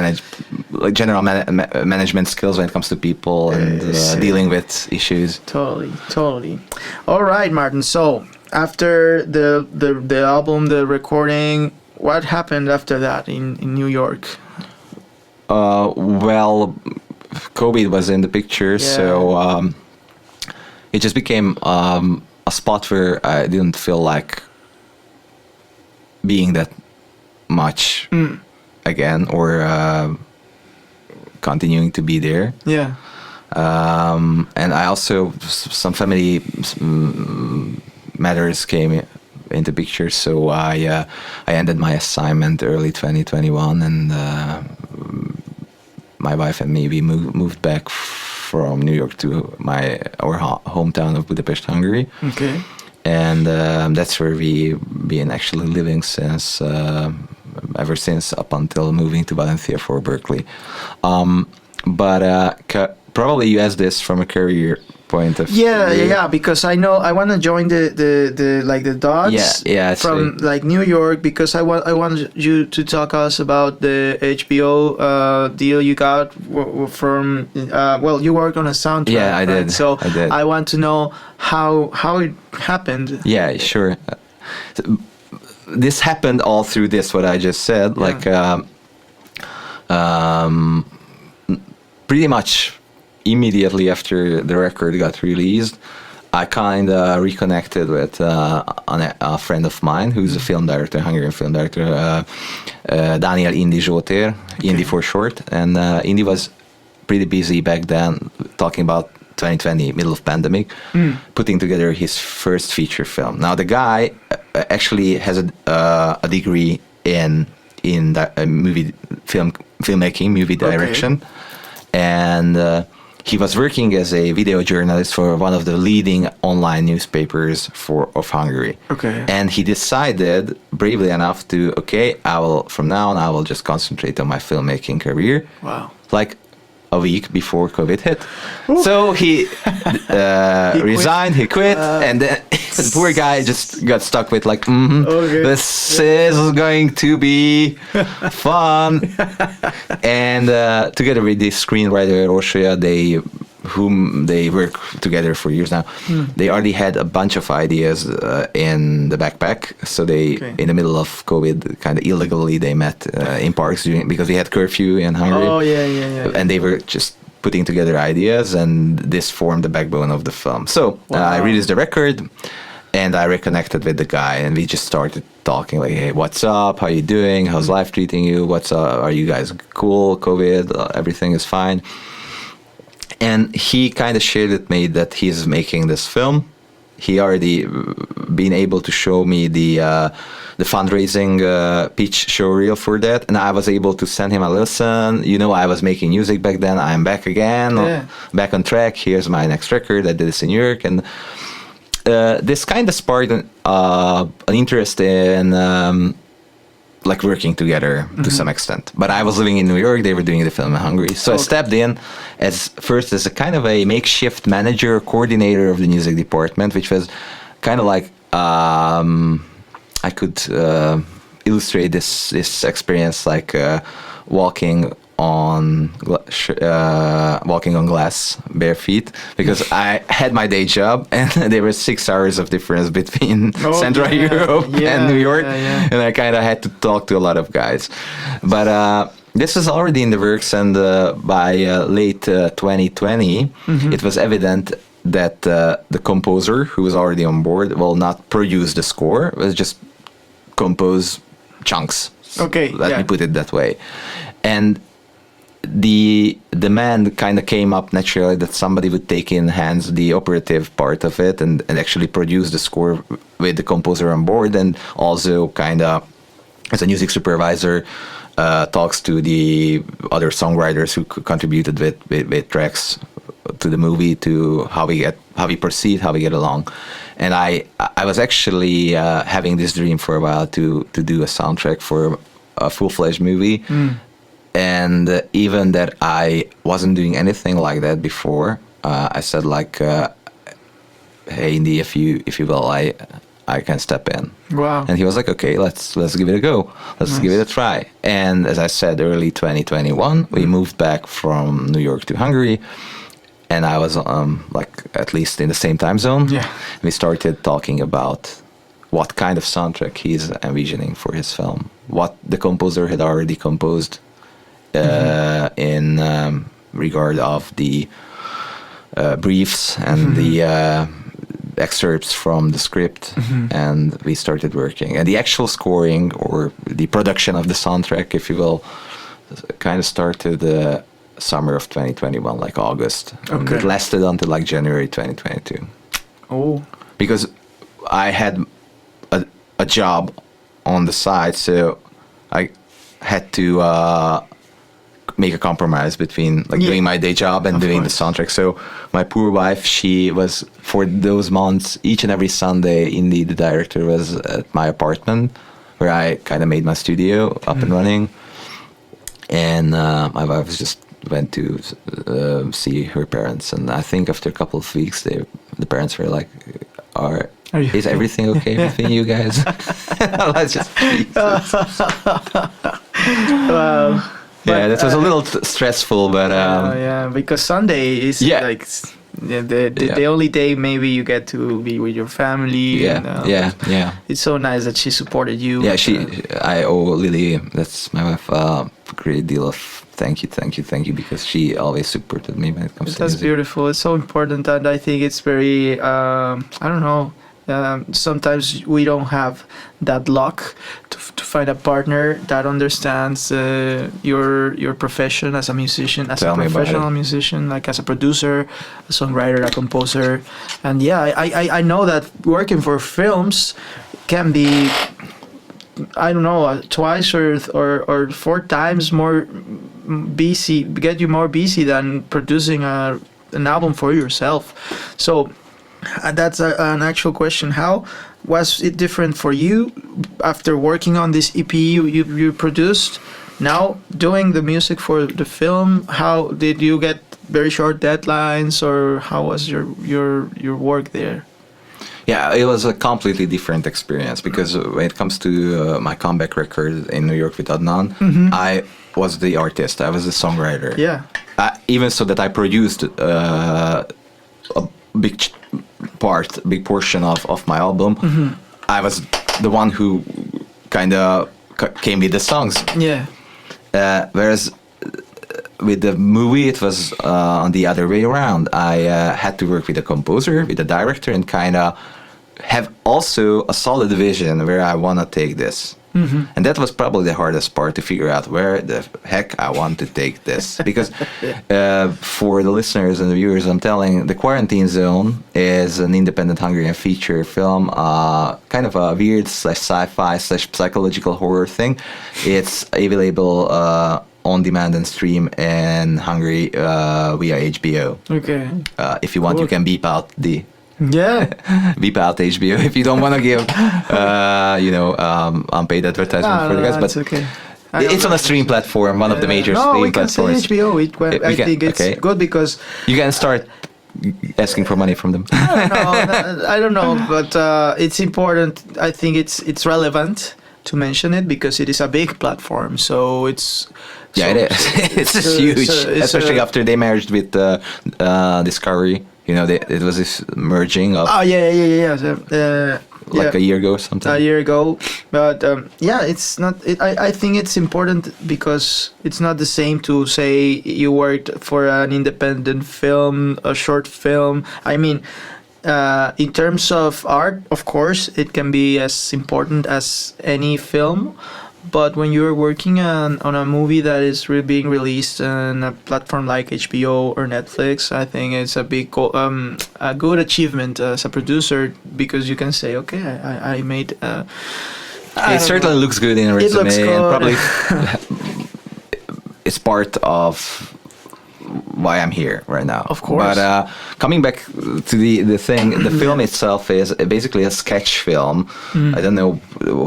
general management skills when it comes to people and dealing with issues. Totally. All right, Martin. So after the album, the recording, what happened after that in New York? Well, COVID was in the picture, so it just became a spot where I didn't feel like being that much again, or continuing to be there. Yeah. And I also, some family matters came into picture, so I ended my assignment early 2021, and my wife and me, we moved back from New York to our hometown of Budapest, Hungary. Okay. And that's where we been actually living since ever since, up until moving to Valencia for Berkeley. But probably you asked this from a career point of view. Yeah, because I know I want to join the like the dots from like New York, because I want you to talk us about the HBO deal you got from well, you worked on a soundtrack. Yeah, I did. Right? So I did. I want to know how it happened. Yeah, sure. This happened all through this, what I just said, like pretty much immediately after the record got released, I kind of reconnected with a friend of mine who's a film director, Hungarian film director, Daniel Indi Zsoltér, Indi for short. And Indi was pretty busy back then, talking about 2020, middle of pandemic, putting together his first feature film. Now the guy actually has a degree in filmmaking, movie direction, and he was working as a video journalist for one of the leading online newspapers of Hungary. Okay. And he decided, bravely enough, from now on, I will just concentrate on my filmmaking career. Wow. Like a week before COVID hit. So he resigned, he quit, and then the poor guy just got stuck with like, this is going to be fun. And together with this screenwriter, Orsolya, whom they work together for years now, they already had a bunch of ideas in the backpack. So in the middle of COVID, kind of illegally, they met in parks because we had curfew in Hungary. Oh, yeah. And they were just putting together ideas, and this formed the backbone of the film. So I released the record, And I reconnected with the guy, and we just started talking like, "Hey, what's up? How you doing? How's life treating you? What's up? Are you guys cool? COVID? Everything is fine." And he kind of shared with me that he's making this film. He already been able to show me the fundraising pitch show reel for that, and I was able to send him a listen. I was making music back then. I'm back again, back on track. Here's my next record. I did this in New York, and this kind of sparked an interest in like working together to some extent. But I was living in New York. They were doing the film in Hungary, so I stepped in as a kind of a makeshift manager, coordinator of the music department, which was kind of like I could illustrate this experience like walking on glass bare feet, because I had my day job and there was 6 hours of difference between Central Europe and New York, and I kind of had to talk to a lot of guys. But this was already in the works, and by late 2020 it was evident that the composer, who was already on board, will not produce the score, was just compose chunks. Let me put it that way. And the demand kind of came up naturally that somebody would take in hands the operative part of it and actually produce the score with the composer on board, and also kind of as a music supervisor talks to the other songwriters who contributed with tracks to the movie, to how we proceed, how we get along. And I was actually having this dream for a while to do a soundtrack for a full-fledged movie. And even that I wasn't doing anything like that before, I said like, "Hey, Indy, if you will, I can step in." Wow! And he was like, "Okay, let's give it a go. Let's give it a try." And as I said, early 2021, we moved back from New York to Hungary, and I was like at least in the same time zone. Yeah. We started talking about what kind of soundtrack he's envisioning for his film, what the composer had already composed. In regard of the briefs and the excerpts from the script, and we started working. And the actual scoring, or the production of the soundtrack, if you will, kind of started the summer of 2021, like August. And it lasted until like January 2022. Oh. Because I had a job on the side, so I had to make a compromise between doing my day job and doing the soundtrack. So my poor wife, she was, for those months, each and every Sunday, Indy, the director, was at my apartment where I kind of made my studio up and running. And my wife just went to see her parents. And I think after a couple of weeks, the parents were like, is everything okay between you guys? Let's just Wow. Yeah, that was a little stressful, but because Sunday is like the only day maybe you get to be with your family. It's so nice that she supported you. Yeah, I owe Lily, that's my wife, a great deal of thank you, because she always supported me when it comes to music. That's beautiful. It's so important, and I think it's very I don't know. Sometimes we don't have that luck to find a partner that understands your profession as a musician, as a professional musician, like as a producer, a songwriter, a composer. And I know that working for films can be, I don't know, twice or 4 times more busy, get you more busy than producing an album for yourself. So that's an actual question. How was it different for you after working on this EP you produced, now doing the music for the film? How did you get very short deadlines, or how was your work there? Yeah, it was a completely different experience, because when it comes to my comeback record in New York with Adnan, I was the artist, I was the songwriter. Yeah. Even so that I produced a big portion of my album. I was the one who kind of came with the songs. Yeah. Whereas with the movie, it was on the other way around. I had to work with a composer, with a director, and kind of have also a solid vision where I want to take this. And that was probably the hardest part, to figure out where the heck I want to take this. Because for the listeners and the viewers, I'm telling, The Quarantine Zone is an independent Hungarian feature film, kind of a weird /sci-fi /psychological horror thing. It's available on demand and stream in Hungary via HBO. Okay. If you want, you can beep out the... Yeah. Beep out HBO if you don't want to give, unpaid advertisement for the guys. But it's okay. It's on a stream platform, one of the major stream platforms. No, we can say HBO. I think it's good because... You can start asking for money from them. I don't know, but it's important. I think it's relevant to mention it because it is a big platform. So it's... Yeah, it is. It's huge, especially after they merged with Discovery. It was this merging of... Oh, yeah. A year ago or something. A year ago. But, it's not... I think it's important because it's not the same to say you worked for an independent film, a short film. I mean, in terms of art, of course, it can be as important as any film. But when you're working on a movie that is being released on a platform like HBO or Netflix, I think it's a big, a good achievement as a producer because you can say, okay, I made. It certainly looks good in a resume, it looks good. And probably it's part of why I'm here right now. Of course. But coming back to the thing, the film itself is basically a sketch film. I don't know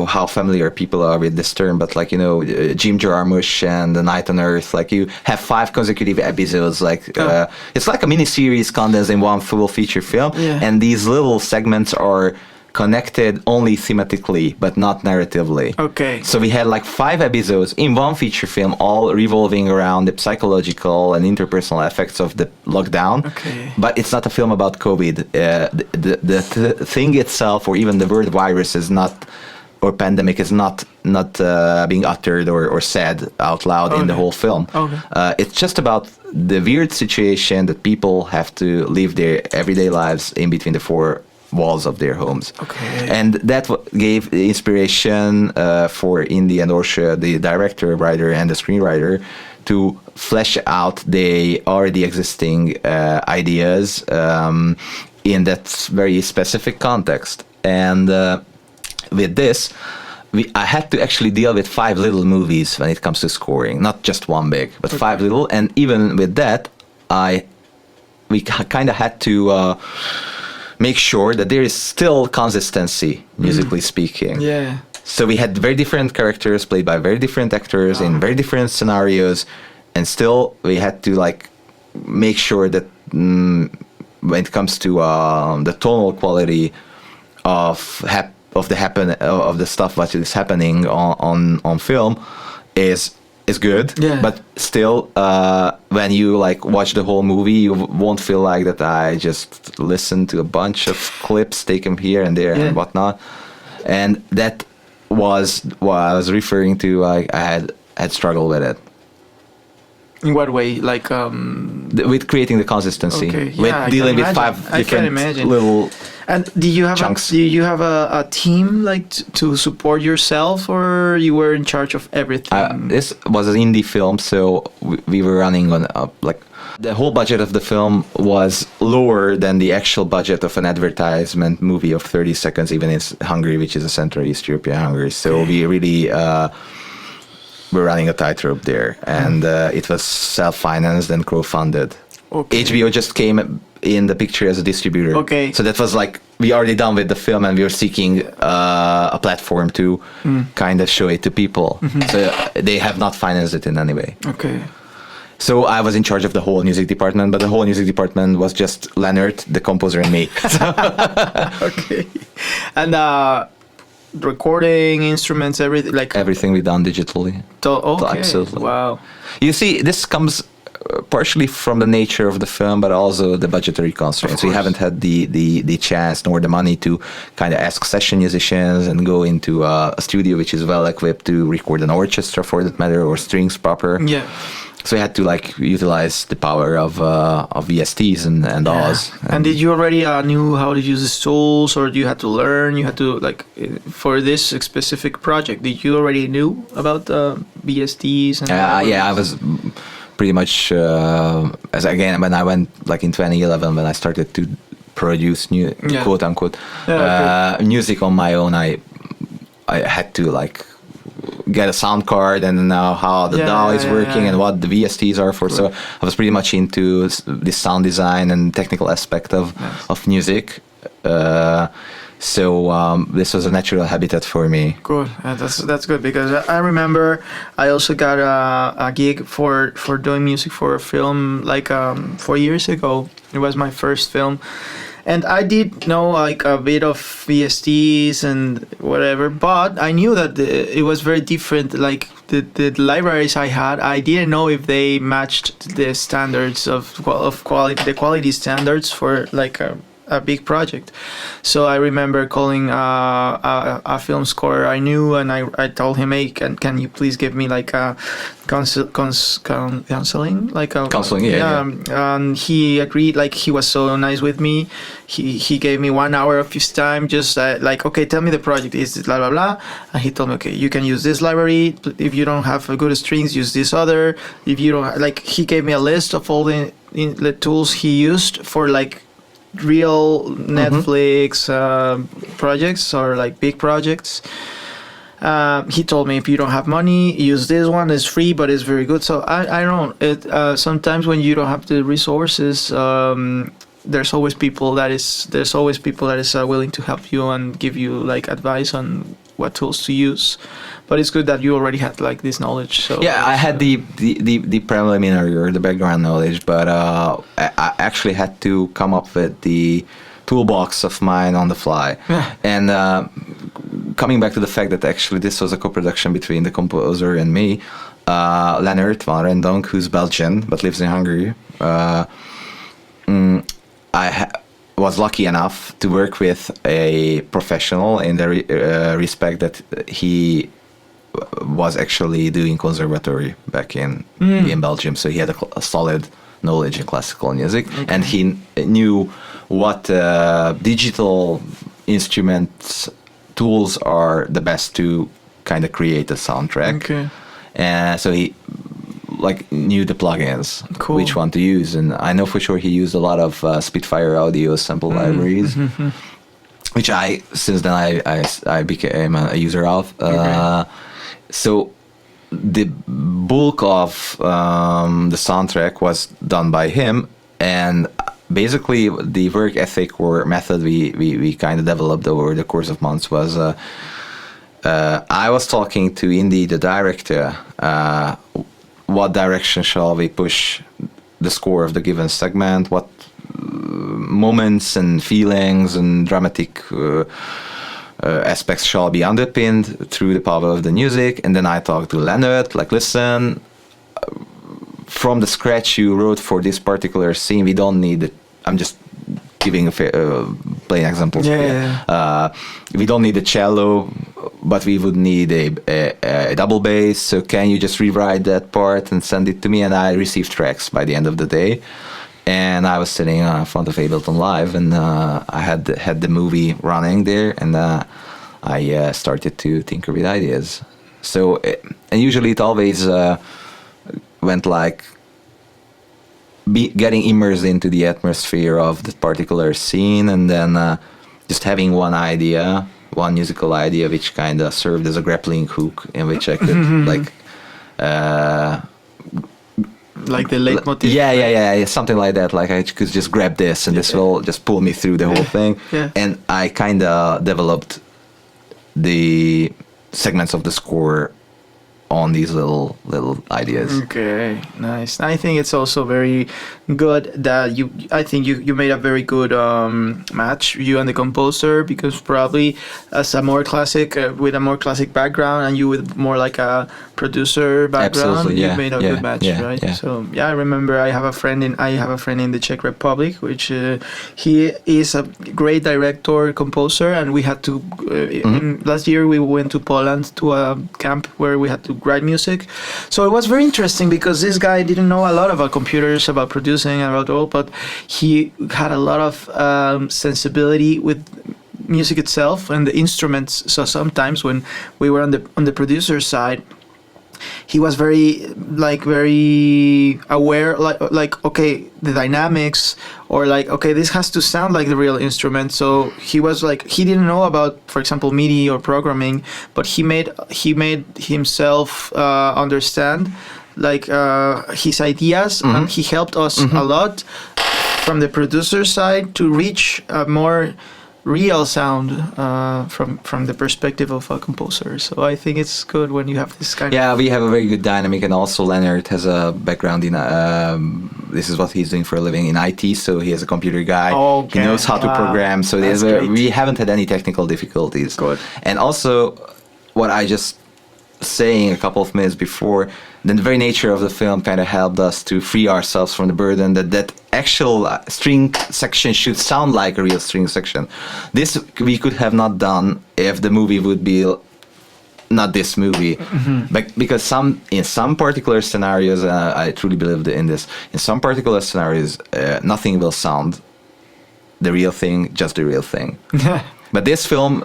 how familiar people are with this term, but Jim Jarmusch and The Night on Earth, you have 5 consecutive episodes. It's like a mini-series condensed in one full feature film. Yeah. And these little segments are connected only thematically, but not narratively. Okay. So we had 5 episodes in one feature film, all revolving around the psychological and interpersonal effects of the lockdown. Okay. But it's not a film about COVID. The thing itself, or even the word virus, is not, or pandemic, is not being uttered or said out loud in the whole film. Okay. It's just about the weird situation that people have to live their everyday lives in between the 4 walls of their homes. Okay. And that gave inspiration for Indy and Orsha, the director, writer, and the screenwriter, to flesh out the already existing ideas in that very specific context. And with this, I had to actually deal with 5 little movies when it comes to scoring, not just one big, but 5 little. And even with that, we kind of had to make sure that there is still consistency, musically speaking. Yeah. So we had very different characters played by very different actors in very different scenarios, and still we had to make sure that when it comes to the tonal quality of the stuff that is happening on film is good, but still, when you watch the whole movie, you won't feel like that I just listened to a bunch of clips taken here and there and whatnot. And that was what I was referring to. I had struggled with it. In what way? With creating the consistency, with dealing with 5 different little. And do you have a team to support yourself, or you were in charge of everything? This was an indie film, so we were running on the whole budget of the film was lower than the actual budget of an advertisement movie of 30 seconds, even in Hungary, which is a Central East European Hungary. So we really were running a tightrope there, and it was self-financed and crowdfunded. Okay. HBO just came in the picture as a distributor. Okay. So that was we already done with the film, and we were seeking a platform to kind of show it to people. So they have not financed it in any way. Okay. So I was in charge of the whole music department, but the whole music department was just Leonard, the composer, and me. Okay. And recording, instruments, everything everything we done digitally. Okay. Absolutely. Wow. You see, this comes partially from the nature of the film, but also the budgetary constraints. We haven't had the chance nor the money to kind of ask session musicians and go into a studio which is well equipped to record an orchestra, for that matter, or strings proper. Yeah. So we had to like utilize the power of VSTs and DAWs. And did you already knew how to use these tools, or you had to learn? You had to like for this specific project. Did you already knew about VSTs? And I was pretty much as again when I went like in 2011 when I started to produce new quote unquote music on my own. I had to like get a sound card and know how the DAW is working and what the VSTs are for. So I was pretty much into the sound design and technical aspect of music. So this was a natural habitat for me. Good. That's good, because I remember I also got a gig for doing music for a film like 4 years ago. It was my first film. And I did know like a bit of VSTs and whatever, but I knew that it was very different. Like the libraries I had, I didn't know if they matched the standards of quality, the quality standards for like a big project. So I remember calling a film scorer I knew, and I told him, hey, can you please give me like a counseling, like a counseling, and he agreed. Like he was so nice with me. He gave me 1 hour of his time, just like, okay, tell me the project is blah blah blah, and he told me, okay, you can use this library. If you don't have good strings, use this other. If you don't, like, he gave me a list of all the tools he used for like real Netflix projects or like big projects. He told me, if you don't have money, use this one. It's free, but it's very good. So I don't. Sometimes when you don't have the resources, there's always people that is willing to help you and give you like advice on what tools to use. But it's good that you already had like this knowledge. So yeah, I had the preliminary or the background knowledge, but I actually had to come up with the toolbox of mine on the fly. And coming back to the fact that actually this was a co-production between the composer and me, Leonard van Rendonk, who's Belgian but lives in Hungary. I was lucky enough to work with a professional in the respect that he was actually doing conservatory back in Belgium, so he had a solid knowledge in classical music, and he knew what digital instruments tools are the best to kind of create a soundtrack. And so he like knew the plugins, which one to use, and I know for sure he used a lot of Spitfire audio sample libraries, which since then I became a user of. So the bulk of the soundtrack was done by him, and basically the work ethic or method we kind of developed over the course of months was I was talking to Indy, the director, what direction shall we push the score of the given segment, what moments and feelings and dramatic aspects shall be underpinned through the power of the music. And then I talked to Leonard, like, listen, from the scratch you wrote for this particular scene, we don't need it. I'm just giving a plain example. We don't need a cello, but we would need a double bass. So can you just rewrite that part and send it to me? And I received tracks by the end of the day. And I was sitting in front of Ableton Live, and I had the movie running there, and I started to tinker with ideas. So, and usually it always went like getting immersed into the atmosphere of the particular scene, and then just having one musical idea, which kind of served as a grappling hook in which I could like the leitmotiv. Yeah, something like that. Like I could just grab this, and this will just pull me through the whole thing. And I kind of developed the segments of the score on these little ideas. Okay, nice. I think it's also very good that you made a very good match, you and the composer, because probably as a more classic with a more classic background, and you with more like a producer background, you made a good match, right? So I remember I have a friend in the Czech Republic, which he is a great director, composer, and we had to last year we went to Poland to a camp where we had to write music. So it was very interesting because this guy didn't know a lot about computers, about producing, and about all, but he had a lot of sensibility with music itself and the instruments. So sometimes when we were on the producer side, he was very aware, like okay, the dynamics, or like okay, this has to sound like the real instrument. So he was like, he didn't know about, for example, MIDI or programming, but he made himself understand like his ideas, and he helped us a lot from the producer side to reach a more real sound from the perspective of a composer. So I think it's good when you have this kind of... Yeah, we have a very good dynamic, and also Leonard has a background in this is what he's doing for a living in IT, so he is a computer guy. Okay. He knows how to program, so we haven't had any technical difficulties. Good. And also, what I just saying a couple of minutes before, then the very nature of the film kind of helped us to free ourselves from the burden that actual string section should sound like a real string section. This we could have not done if the movie would be not this movie, but because in some particular scenarios, I truly believe in this. In some particular scenarios, nothing will sound the real thing, just the real thing. But this film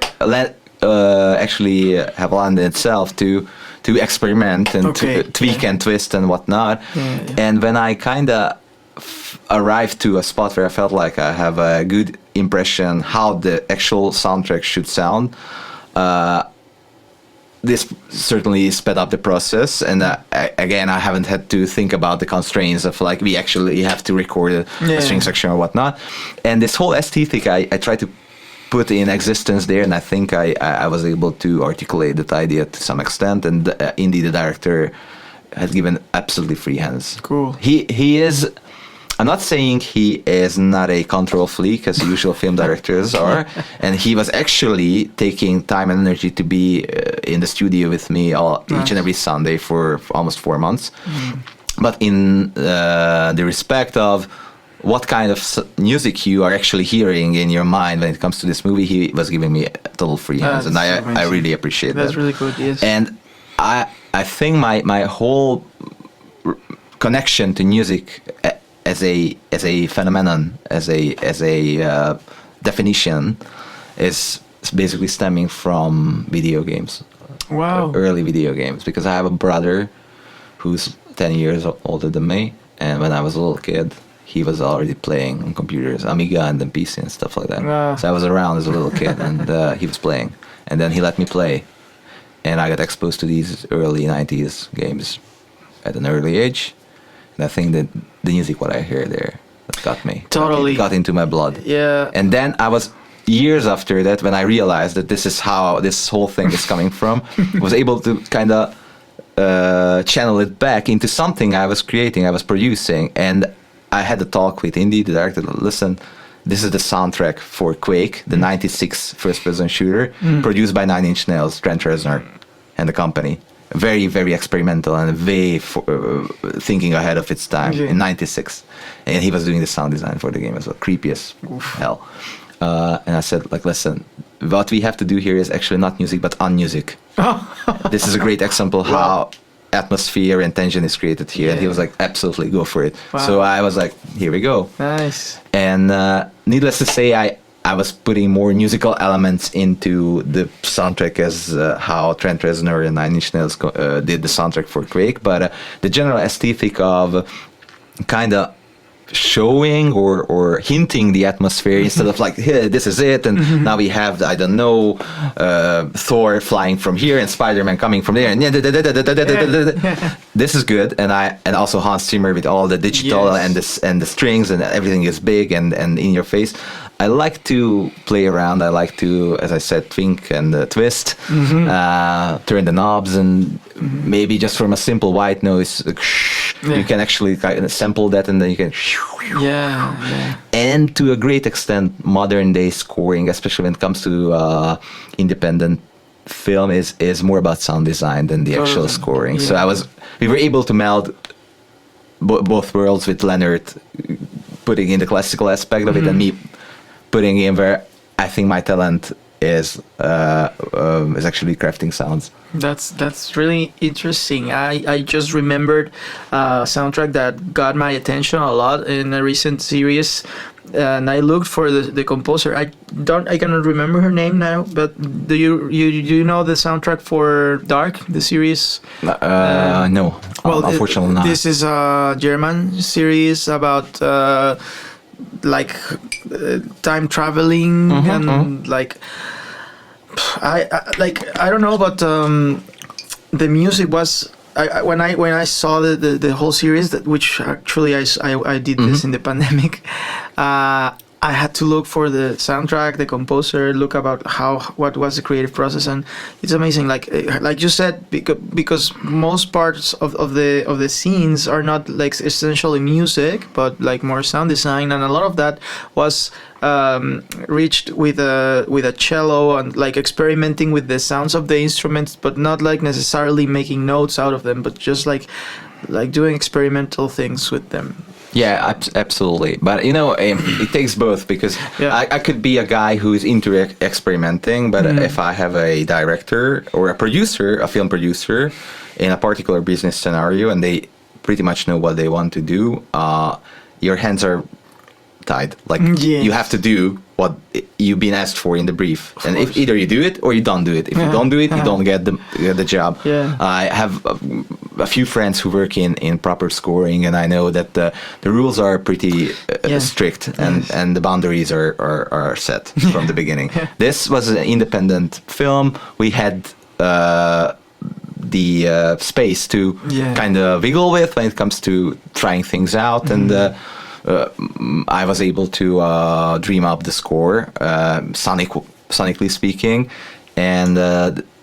actually have landed itself to experiment and to tweak and twist and whatnot. And when I kind of arrived to a spot where I felt like I have a good impression how the actual soundtrack should sound, this certainly sped up the process. And again, I haven't had to think about the constraints of like we actually have to record a string section or whatnot. And this whole aesthetic I tried to put in existence there, and I think I was able to articulate that idea to some extent, and indeed the director has given absolutely free hands. Cool. He is, I'm not saying he is not a control freak as usual film directors are, and he was actually taking time and energy to be in the studio with me each and every Sunday for almost 4 months. But in the respect of what kind of music you are actually hearing in your mind when it comes to this movie, he was giving me total free hands, and I really appreciate that. That's really good, yes. And I think my whole connection to music as a phenomenon, as a definition, is basically stemming from video games. Wow. Early video games, because I have a brother who's 10 years older than me, and when I was a little kid, he was already playing on computers, Amiga and then PC and stuff like that. So I was around as a little kid, and he was playing. And then he let me play. And I got exposed to these early 90s games at an early age. And I think that the music, what I hear there, that got me. Totally. Got into my blood. Yeah. And then I was, years after that, when I realized that this is how this whole thing is coming from, was able to kind of channel it back into something I was creating, I was producing. And I had a talk with Indy, the director. Listen, this is the soundtrack for Quake, the 96 first-person shooter, produced by Nine Inch Nails, Trent Reznor, and the company. Very, very experimental and way thinking ahead of its time in 96. And he was doing the sound design for the game as well, creepy as hell. And I said, like, listen, what we have to do here is actually not music, but unmusic. This is a great example how atmosphere and tension is created here. And he was like, absolutely, go for it. Wow. So I was like, here we go. Nice. And needless to say, I was putting more musical elements into the soundtrack as how Trent Reznor and Nine Inch Nails did the soundtrack for Quake. But the general aesthetic of kind of showing or hinting the atmosphere instead of like, hey, this is it, and now we have, I don't know, Thor flying from here and Spider-Man coming from there, and this is good. And also Hans Zimmer with all the digital and the strings, and everything is big and in your face. I like to play around. I like to, as I said, twink and twist, turn the knobs, and maybe just from a simple white noise, you can actually kind of sample that, and then you can. And to a great extent, modern day scoring, especially when it comes to independent film, is more about sound design than the actual scoring. So we were able to meld both worlds with Leonard putting in the classical aspect of it, and me putting in where I think my talent is actually crafting sounds. That's really interesting. I just remembered a soundtrack that got my attention a lot in a recent series, and I looked for the composer. I cannot remember her name now, but do you know the soundtrack for Dark, the series? No, well, unfortunately not. This is a German series about time traveling and like. I don't know, but the music was when I saw the whole series, which actually I did this in the pandemic. I had to look for the soundtrack, the composer, look about what was the creative process, and it's amazing. Like you said, because most parts of the scenes are not like essentially music, but like more sound design, and a lot of that was reached with a cello and like experimenting with the sounds of the instruments, but not like necessarily making notes out of them, but just like doing experimental things with them. Yeah, absolutely. But it takes both, because I could be a guy who is into experimenting, but if I have a director or a film producer in a particular business scenario, and they pretty much know what they want to do, your hands are tied. Like you have to do what you've been asked for in the brief, and if either you do it or you don't do it. If you don't do it, you don't get the job. I have a few friends who work in proper scoring, and I know that the rules are pretty strict, and the boundaries are set from the beginning. This was an independent film. We had the space to kind of wiggle with when it comes to trying things out, and I was able to dream up the score, sonically speaking, and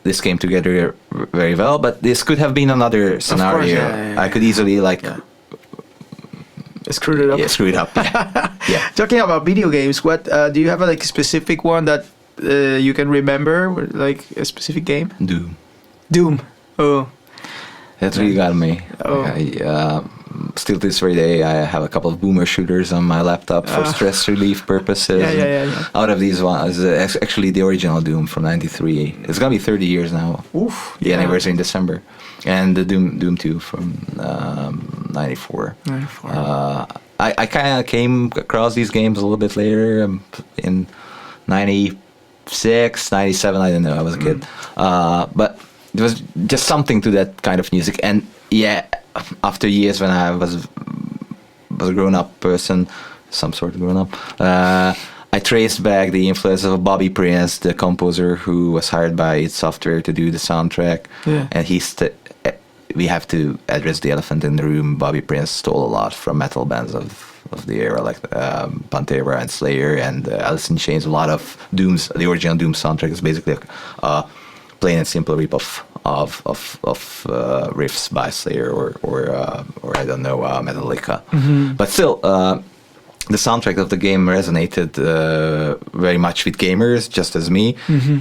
this came together very well. But this could have been another scenario. Course, I could easily screw it up. Yeah, screw it up. Yeah. Talking about video games, what do you have a specific one that you can remember, like a specific game? Doom. Oh, that really got me. Still to this very day, I have a couple of boomer shooters on my laptop for stress relief purposes. Out of these ones, actually the original Doom from '93. It's gonna be 30 years now. Oof. The anniversary in December, and the Doom 2 from '94. I kind of came across these games a little bit later, in '96, '97. I don't know. I was a kid, but it was just something to that kind of music, and after years when I was a grown-up person, some sort of grown-up, I traced back the influence of Bobby Prince, the composer who was hired by id Software to do the soundtrack. And we have to address the elephant in the room. Bobby Prince stole a lot from metal bands of the era, like Pantera and Slayer and Alice in Chains. A lot of the original Doom soundtrack is basically a plain and simple ripoff of riffs by Slayer or I don't know, Metallica. But still, the soundtrack of the game resonated very much with gamers, just as me.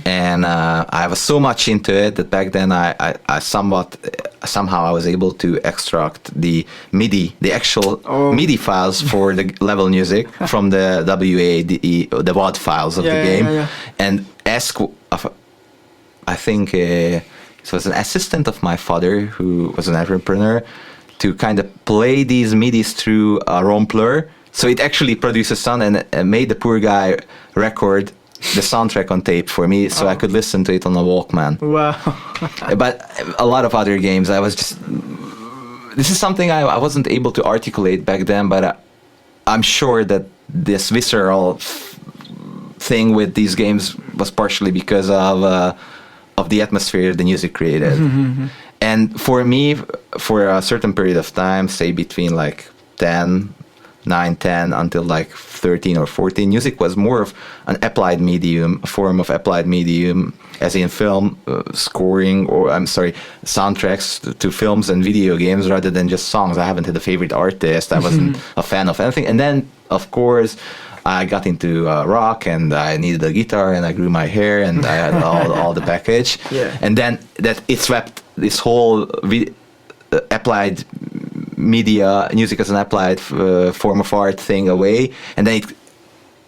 And I was so much into it that back then I somehow I was able to extract the MIDI, the actual MIDI files for the level music from the the WAD files of the game, and ask. I think it was an assistant of my father, who was an entrepreneur, to kind of play these MIDIs through a Rompler. So it actually produced a sound and made the poor guy record the soundtrack on tape for me, so I could listen to it on a Walkman. Wow. But a lot of other games, this is something I wasn't able to articulate back then, but I'm sure that this visceral thing with these games was partially because of the atmosphere the music created. And for me, for a certain period of time, say between like 9, 10 until like 13 or 14, music was more of an applied medium, a form of applied medium, as in film scoring, or soundtracks to films and video games, rather than just songs. I haven't had a favorite artist. I wasn't a fan of anything. And then, of course, I got into rock, and I needed a guitar, and I grew my hair, and I had all the package. And then it swept this whole applied media, music as an applied form of art thing away, and then it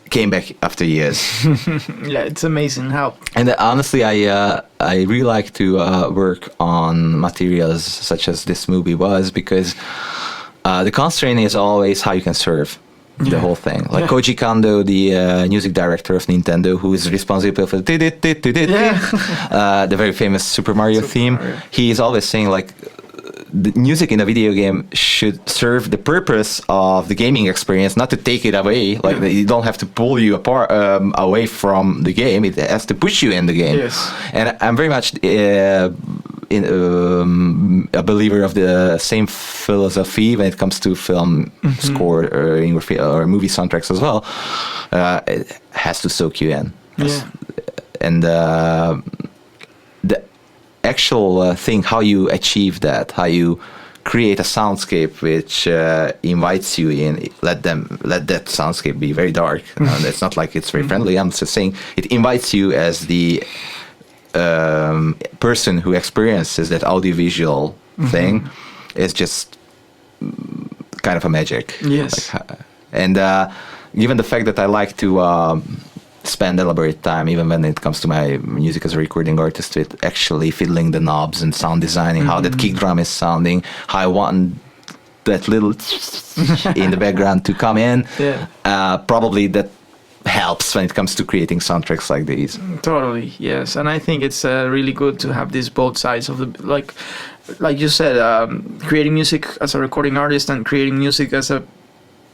came back after years. Yeah, it's amazing how. And honestly, I really like to work on materials such as this movie was, because the constraint is always how you can serve the whole thing. Like Koji Kondo, the music director of Nintendo, who is responsible for the very famous Super Mario theme. He is always saying, like, the music in a video game should serve the purpose of the gaming experience, not to take it away. Like, you don't have to pull you apart away from the game. It has to push you in the game. Yes. And I'm very much a believer of the same philosophy when it comes to film score or movie soundtracks as well. It has to soak you in. Yeah. And the actual thing, how you achieve that, how you create a soundscape which invites you in, let that soundscape be very dark. And it's not like it's very friendly. I'm just saying it invites you as the person who experiences that audiovisual thing. Is just kind of a magic. Yes. And given the fact that I like to spend elaborate time, even when it comes to my music as a recording artist, with actually fiddling the knobs and sound designing, how that kick drum is sounding, how I want that little in the background to come in. Probably that helps when it comes to creating soundtracks like these. Totally, yes. And I think it's really good to have these both sides of the, like you said, creating music as a recording artist and creating music as a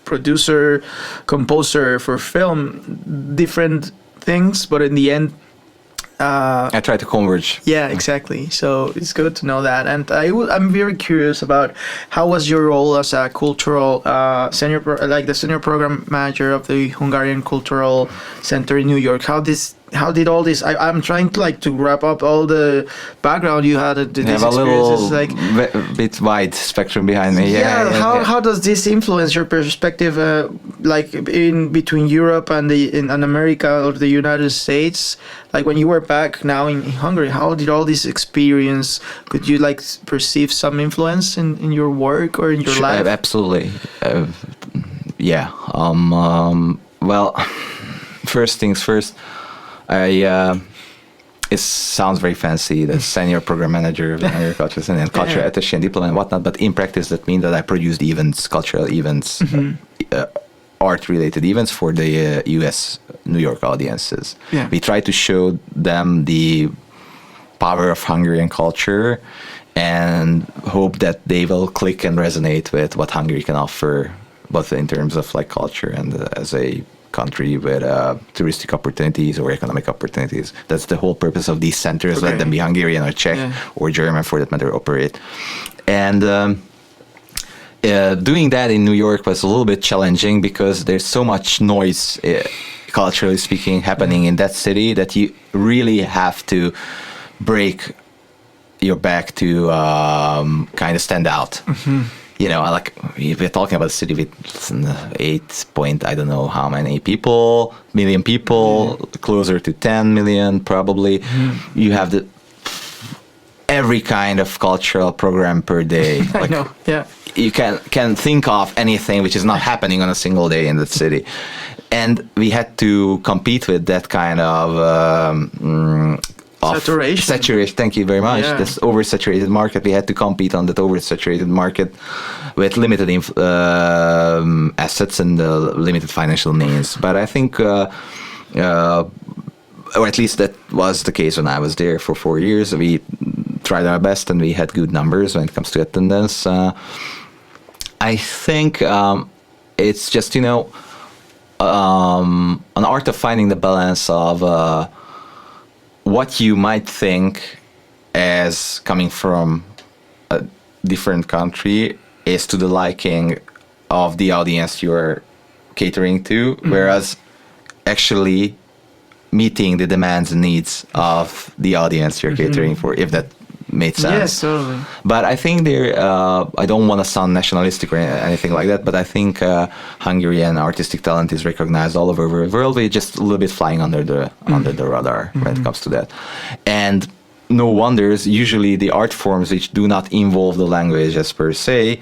producer, composer for film, different things, but in the end, I try to converge. Yeah, exactly. So it's good to know that. And I'm very curious about how was your role as a cultural senior program manager of the Hungarian Cultural Center in New York. How did all this? I'm trying to wrap up all the background you had. These have a experiences, little bit wide spectrum behind me. How does this influence your perspective, in between Europe and in America or the United States? Like when you were back now in Hungary, how did all this experience? Could you perceive some influence in your work or in your life? Absolutely. Well, first things first. It sounds very fancy, the senior program manager of the Hungary Culture Center and cultural attaché and diploma and whatnot, but in practice that means that I produced events, cultural events, art-related events for the US New York audiences. Yeah. We try to show them the power of Hungarian culture and hope that they will click and resonate with what Hungary can offer, both in terms of culture and as a country with touristic opportunities or economic opportunities. That's the whole purpose of these centers. Okay. Let them be Hungarian or Czech or German, for that matter, operate. And doing that in New York was a little bit challenging because there's so much noise, culturally speaking, happening in that city that you really have to break your back to kind of stand out. We're talking about a city with 8 point, I don't know how many million people, closer to 10 million probably. You have every kind of cultural program per day. I know, yeah. You can think of anything which is not happening on a single day in that city. And we had to compete with that kind of saturation. Thank you very much. Yeah. This oversaturated market. We had to compete on that oversaturated market with limited assets and limited financial means. But I think, or at least that was the case when I was there for 4 years. We tried our best and we had good numbers when it comes to attendance. I think it's just an art of finding the balance of what you might think as coming from a different country is to the liking of the audience you're catering to, whereas actually meeting the demands and needs of the audience you're catering for, if that made sense. Yes, totally. But I think I don't want to sound nationalistic or anything like that, but I think Hungarian artistic talent is recognized all over the world. We're just a little bit flying under the radar when it comes to that. And no wonders, usually the art forms which do not involve the language as per se,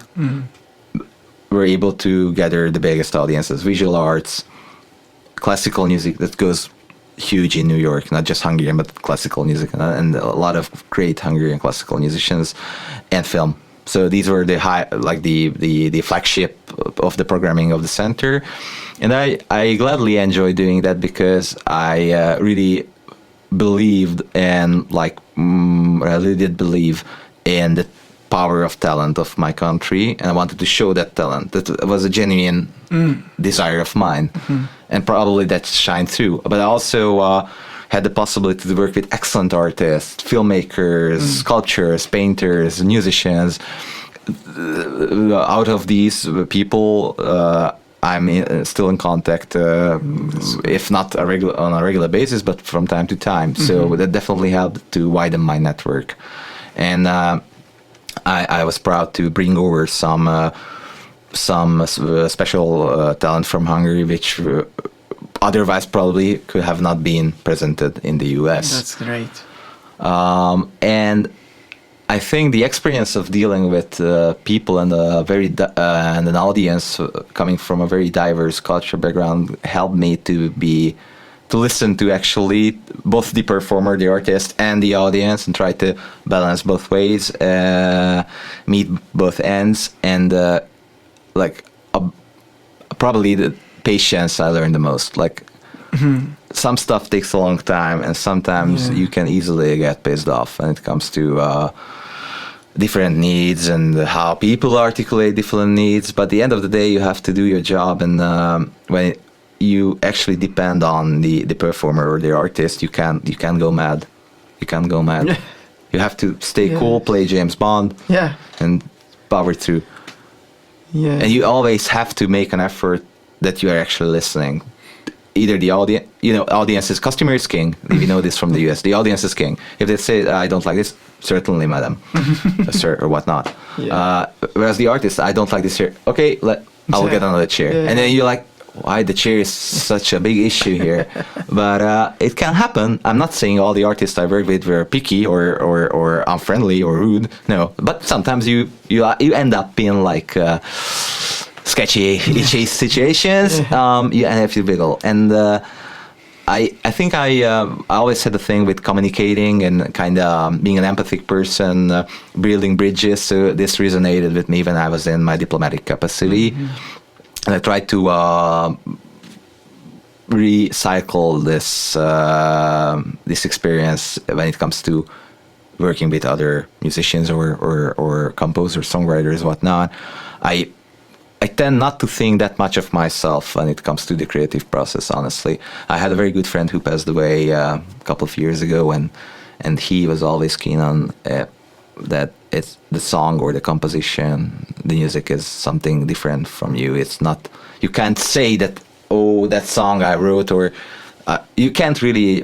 were able to gather the biggest audiences. Visual arts, classical music that goes huge in New York, not just Hungarian, but classical music, and a lot of great Hungarian classical musicians, and film. So these were the the flagship of the programming of the center, and I gladly enjoy doing that because I really believed and I really did believe in the power of talent of my country, and I wanted to show that talent. That was a genuine desire of mine, and probably that shined through. But I also had the possibility to work with excellent artists, filmmakers, sculptors, painters, musicians. Out of these people, I'm still in contact, if not on a regular basis, but from time to time. So that definitely helped to widen my network. And I was proud to bring over some special talent from Hungary, which otherwise probably could have not been presented in the US. That's great. And I think the experience of dealing with people and and an audience coming from a very diverse culture background helped me to listen to actually both the performer, the artist, and the audience, and try to balance both ways, meet both ends, and probably the patience I learned the most. Some stuff takes a long time, and sometimes you can easily get pissed off when it comes to different needs and how people articulate different needs. But at the end of the day, you have to do your job, and when you actually depend on the performer or the artist, you can't go mad. You can't go mad. You have to stay cool, play James Bond, and power through. And you always have to make an effort that you are actually listening. Either the audience, audience is customer is king. You know this from the US. The audience is king. If they say, I don't like this, certainly, madam, sir, or whatnot. Whereas the artist, I don't like this chair. Okay, I'll get another chair. And then you're like, why the chair is such a big issue here? But it can happen. I'm not saying all the artists I work with were picky or unfriendly or rude. No, but sometimes you end up in sketchy, itchy situations. You have to wiggle. And I think I always had a thing with communicating and kind of being an empathic person, building bridges. So this resonated with me when I was in my diplomatic capacity. And I tried to recycle this experience when it comes to working with other musicians or composers, songwriters, whatnot. I tend not to think that much of myself when it comes to the creative process, honestly. I had a very good friend who passed away a couple of years ago, and he was always keen on that it's the song or the composition, the music is something different from you. It's not, you can't say that, that song I wrote, or you can't really,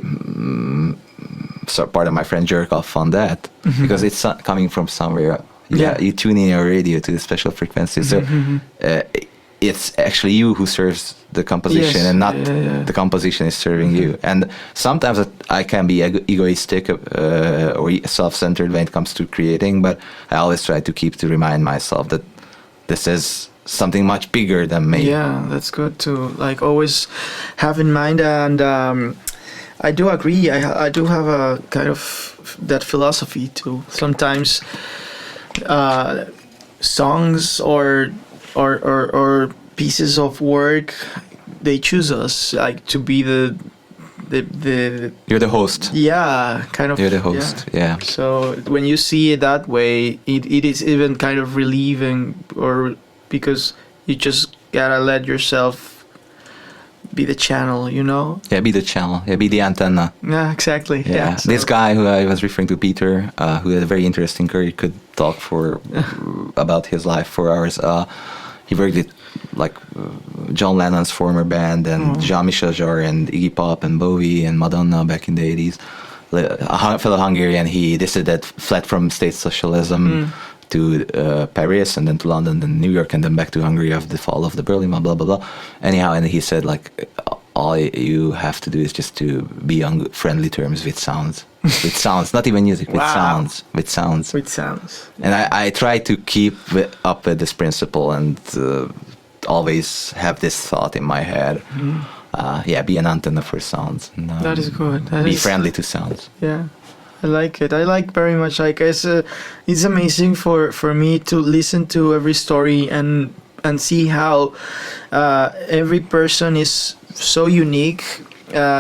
pardon my friend, jerk off on that, because it's coming from somewhere. You tune in your radio to the special frequency. So it's actually you who serves the composition, and not the composition is serving you. And sometimes I can be egoistic or self-centered when it comes to creating, but I always try to remind myself that this is something much bigger than me. Yeah, that's good to always have in mind. And I do agree. I do have a kind of that philosophy too. Sometimes songs or pieces of work, they choose us to be the you're the host. Yeah, kind of. You're the host. Yeah. So when you see it that way, it is even kind of relieving, or because you just gotta let yourself be the channel, Yeah, be the channel. Yeah, be the antenna. Yeah, exactly. Yeah. So this guy who I was referring to, Peter, who had a very interesting career, could talk about his life for hours. He worked with John Lennon's former band, and Jean-Michel Jarre and Iggy Pop and Bowie and Madonna back in the 80s. A fellow Hungarian, he decided fled from state socialism to Paris, and then to London, then New York, and then back to Hungary after the fall of the Berlin Wall, blah, blah, blah. Anyhow, and he said, all you have to do is just to be on friendly terms with sounds. With sounds, not even music, with sounds. With sounds. With sounds. And I try to keep up with this principle and always have this thought in my head. be an antenna for sounds. And, That is good. Be friendly to sounds. Yeah, I like it. I like very much. Like it's amazing for me to listen to every story and see how every person is so unique.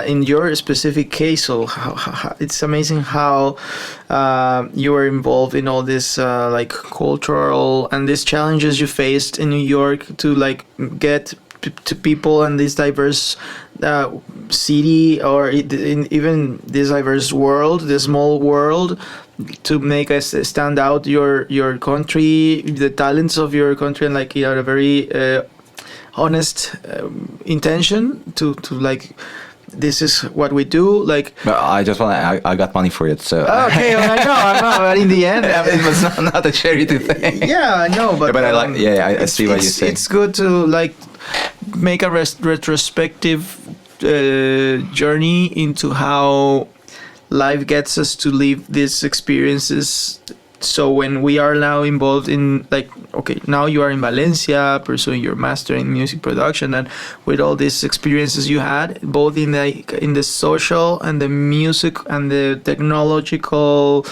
In your specific case, so how, it's amazing how you were involved in all this like cultural and these challenges you faced in New York to like get to people in this diverse city or even this diverse world, this small world, to make us stand out your country, the talents of your country, and like a very honest intention to like. This is what we do. Like, I just want. I got money for it. So okay, well, I know. But in the end, it was not a charity thing. Yeah, I know. But I like. I see what you say. It's good to like make a retrospective journey into how life gets us to live these experiences. So when we are now involved in like, okay, now you are in Valencia pursuing your master in music production, and with all these experiences you had, both in the social and the music and the technological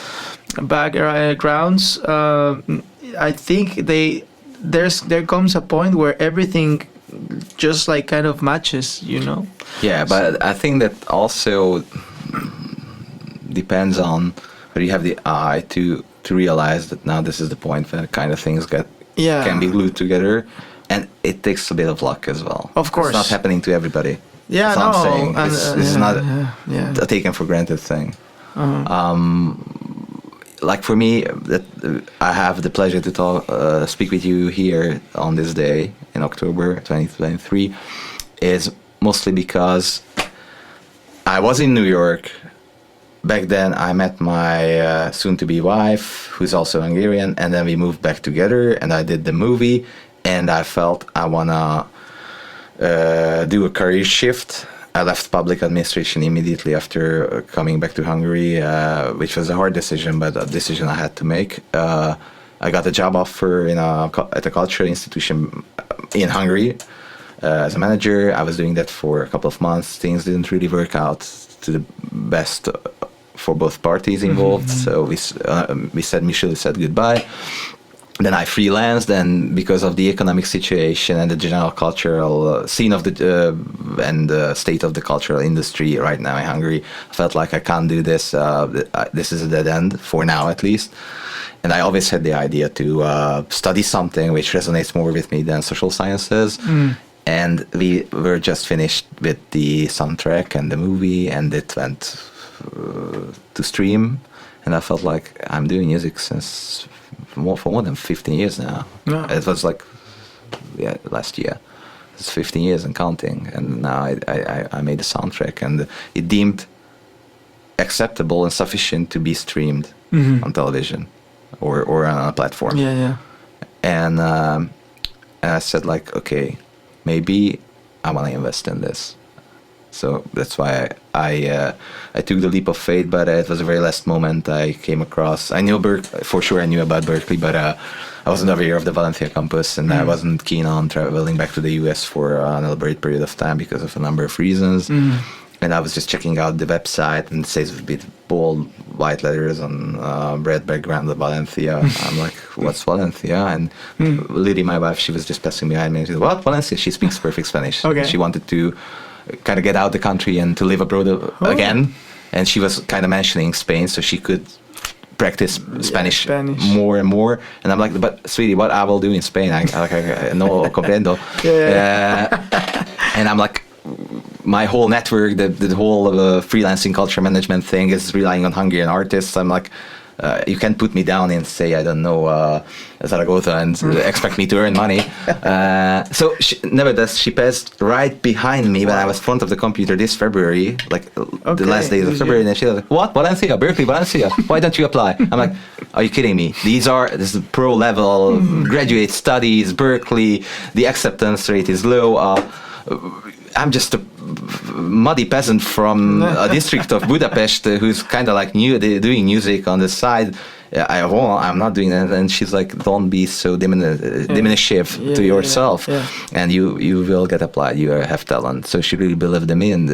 backgrounds, I think there comes a point where everything just like kind of matches, you know? Yeah, but I think that also depends on whether you have the eye to realize that now this is the point where kind of things can be glued together, and it takes a bit of luck as well. Of course, it's not happening to everybody. Yeah, that's what I'm saying. This is not a taken for granted thing. Like for me, that I have the pleasure to speak with you here on this day in October 2023, is mostly because I was in New York. Back then, I met my soon-to-be wife, who's also Hungarian, and then we moved back together, and I did the movie, and I felt I want to do a career shift. I left public administration immediately after coming back to Hungary, which was a hard decision, but a decision I had to make. I got a job offer at a cultural institution in Hungary as a manager. I was doing that for a couple of months. Things didn't really work out to the best for both parties involved. So we mutually said goodbye. Then I freelanced, and because of the economic situation and the general cultural scene of and the state of the cultural industry right now in Hungary, I felt like I can't do this. This is a dead end for now, at least. And I always had the idea to study something which resonates more with me than social sciences. And we were just finished with the soundtrack and the movie, and it went to stream. And I felt like I'm doing music for more than 15 years now. Yeah. It was like, last year. It's 15 years and counting. And now I made a soundtrack, and it deemed acceptable and sufficient to be streamed on television or on a platform. And I said like, okay, maybe I want to invest in this. So that's why I took the leap of faith, but it was a very last moment. I came across, I knew for sure I knew about Berkeley, but I wasn't aware of the Valencia campus, and I wasn't keen on traveling back to the US for an elaborate period of time because of a number of reasons. And I was just checking out the website, and it says with big bold white letters on red background of Valencia. I'm like, what's Valencia? And Lily, my wife, she was just passing behind me and she said, what, Valencia? She speaks perfect Spanish. Okay. She wanted to kind of get out the country and to live abroad again. And she was kind of mentioning Spain so she could practice Spanish more and more. And I'm like, but sweetie, what I will do in Spain? I no comprendo. And I'm like, my whole network, the whole freelancing culture management thing is relying on Hungarian artists. I'm like, you can't put me down and say, I don't know, Zaragoza and expect me to earn money. So nevertheless, she passed right behind me when I was in front of the computer this February, like the last days of February, and she was like, what? Valencia, Berkeley, Valencia. Why don't you apply? I'm like, are you kidding me? This is pro level, graduate studies, Berkeley, the acceptance rate is low. I'm just a muddy peasant from a district of Budapest who's kind of like doing music on the side, I'm not doing that. And she's like, don't be so diminutive to yourself, and you will get applied. You have talent. So she really believed in me, and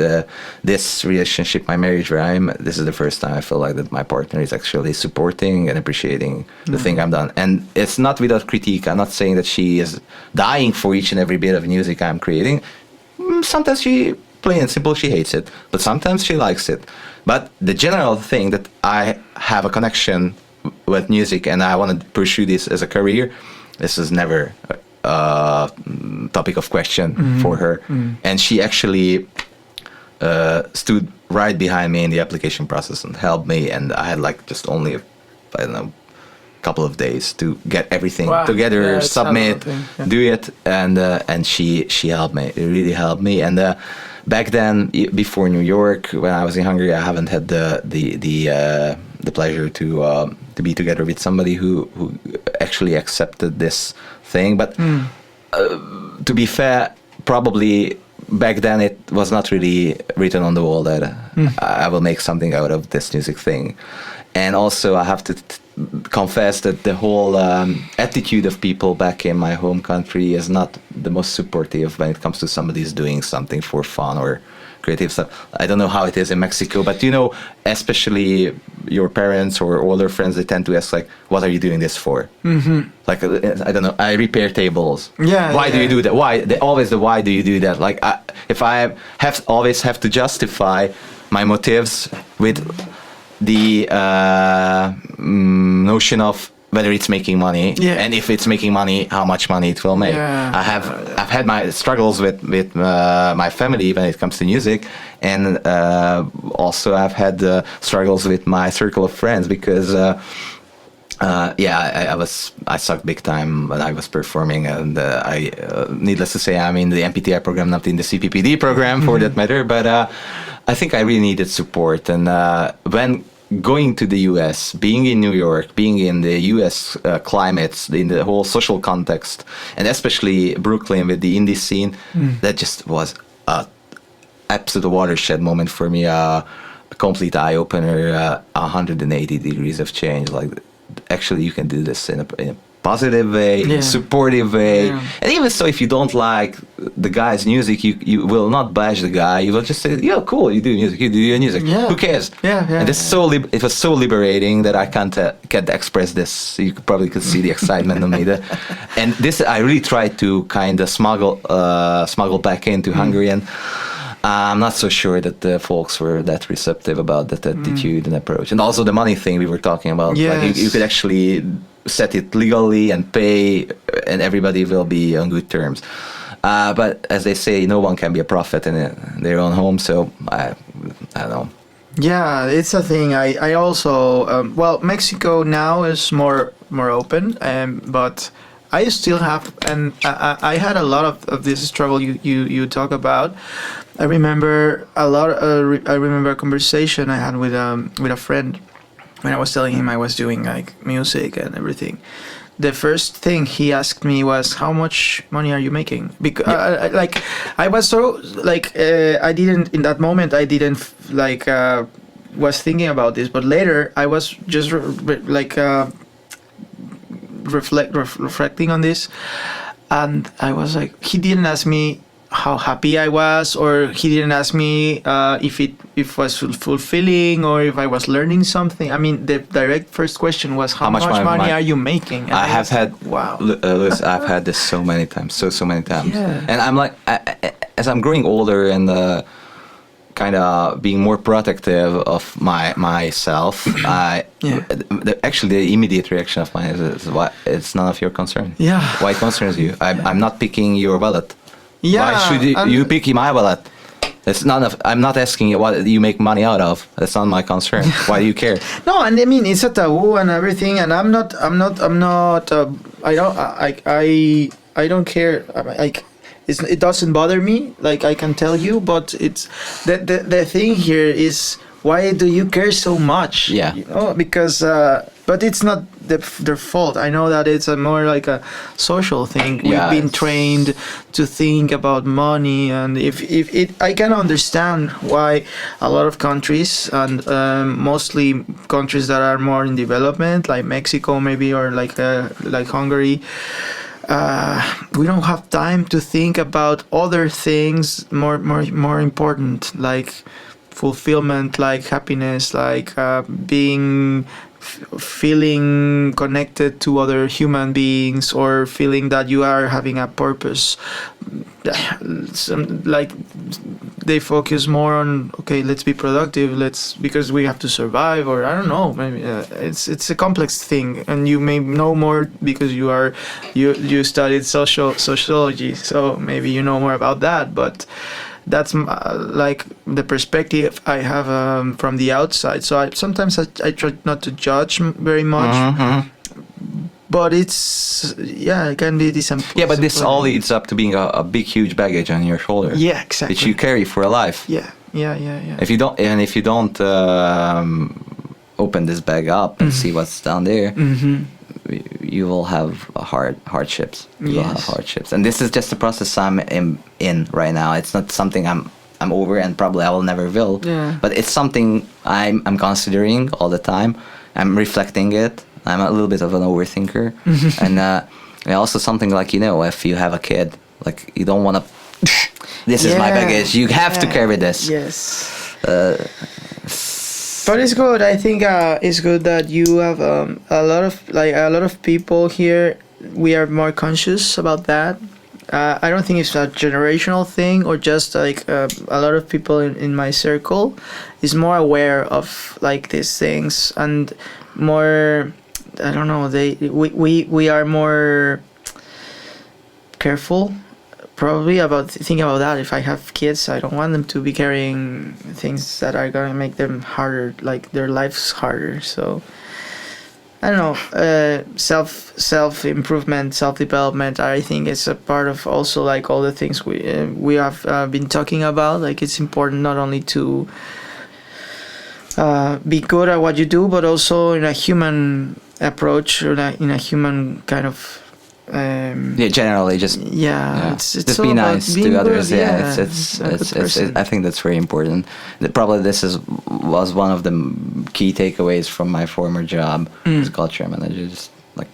this relationship, my marriage, this is the first time I feel like that my partner is actually supporting and appreciating the thing I've done. And it's not without critique. I'm not saying that she is dying for each and every bit of music I'm creating. Sometimes plain and simple, she hates it, but sometimes she likes it. But the general thing that I have a connection with music and I want to pursue this as a career, this is never a topic of question for her. And she actually stood right behind me in the application process and helped me. And I had like just only, couple of days to get everything together, submit, do it, and she helped me. It really helped me. And back then, before New York, when I was in Hungary, I haven't had the pleasure to be together with somebody who actually accepted this thing. But to be fair, probably back then it was not really written on the wall that I will make something out of this music thing. And also I have to confess that the whole attitude of people back in my home country is not the most supportive when it comes to somebody's doing something for fun or creative stuff. I don't know how it is in Mexico, but especially your parents or older friends, they tend to ask like, what are you doing this for? Like, I don't know, I repair tables. Why do you do that? Why? Why do you do that? Like, if I always have to justify my motives with the notion of whether it's making money, and if it's making money, how much money it will make. I've had my struggles with my family when it comes to music, and also I've had struggles with my circle of friends because I sucked big time when I was performing, and needless to say, I'm in the MPTI program, not in the CPPD program for that matter. But I think I really needed support, and when going to the US, being in New York, being in the US climates, in the whole social context, and especially Brooklyn with the indie scene, that just was a absolute watershed moment for me, a complete eye-opener, 180 degrees of change. Like, actually, you can do this in a positive way, in a supportive way. And even so, if you don't like the guy's music, you will not bash the guy. You will just say, yeah, cool, you do music, you do your music. Who cares? And it was so liberating that I can't express this. You probably could see the excitement on me. And this, I really tried to kind of smuggle back into Hungary. And I'm not so sure that the folks were that receptive about that attitude and approach. And also the money thing we were talking about. Like you could actually set it legally and pay, and everybody will be on good terms. But as they say, no one can be a prophet in their own home. So I don't know. Yeah, it's a thing. I also Mexico now is more open, but I still have, and I had a lot of this struggle you talk about. I remember a lot. I remember a conversation I had with a friend when I was telling him I was doing like music and everything. The first thing he asked me was, "How much money are you making?" Because I was so I didn't in that moment was thinking about this, but later I was just reflecting on this, and I was like, he didn't ask me how happy I was, or he didn't ask me if it was fulfilling or if I was learning something. I mean, the direct first question was, how much money are you making? And I've had this so many times, so many times. And I'm like, as I'm growing older and kind of being more protective of myself, actually the immediate reaction of mine is why it's none of your concern. Why it concerns you? I'm not picking your wallet. Why should you pick my wallet? It's none of. I'm not asking you what you make money out of. That's not my concern. Why do you care? No, and I mean, it's a taboo and everything, and I don't care. Like, it doesn't bother me. Like, I can tell you, but it's the thing here is, why do you care so much? Yeah. You know, because but it's not their fault. I know that it's a more like a social thing. We've been trained to think about money, and if it, I can understand why a lot of countries, and mostly countries that are more in development, like Mexico maybe, or like Hungary. We don't have time to think about other things more important, like fulfillment, like happiness, like feeling connected to other human beings, or feeling that you are having a purpose. Like they focus more on, okay, let's be productive, because we have to survive, or I don't know, maybe it's a complex thing, and you may know more because you studied sociology, so maybe you know more about that, but that's like the perspective I have from the outside. So sometimes I try not to judge very much. But it can be disappointing. Yeah, but this all leads up to being a big, huge baggage on your shoulder. Yeah, exactly. Which you carry for a life. Yeah. If you don't open this bag up and see what's down there, you will have hardships. You will have hardships, and this is just the process I'm in right now. It's not something I'm over, and probably I will never will. Yeah. But it's something I'm considering all the time. I'm reflecting it. I'm a little bit of an overthinker, and also something like, if you have a kid, like you don't want to. This is my baggage. You have to carry this. Yes. But it's good. I think it's good that you have a lot of people here. We are more conscious about that. I don't think it's a generational thing, or just like a lot of people in my circle is more aware of like these things, and more. I don't know. We are more careful, probably, about thinking about that. If I have kids, I don't want them to be carrying things that are gonna make them harder, like their lives harder. So I don't know. Self improvement, self development. I think it's a part of also like all the things we have been talking about. Like it's important not only to be good at what you do, but also in a human approach, or in a human kind of generally just it's just be nice to others. It's I think that's very important. Probably this was one of the key takeaways from my former job as culture manager. Just like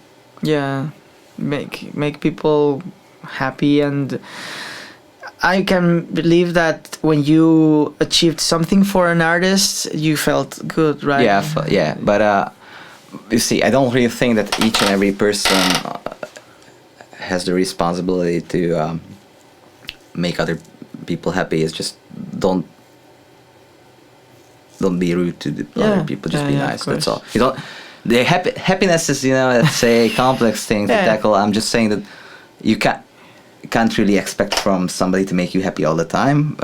make people happy, and I can believe that when you achieved something for an artist, you felt good, right? But you see, I don't really think that each and every person has the responsibility to make other people happy. It's just don't be rude to the other people. Just be nice. That's all. You don't. The happiness is, let's say, a complex thing to tackle. I'm just saying that you can't really expect from somebody to make you happy all the time.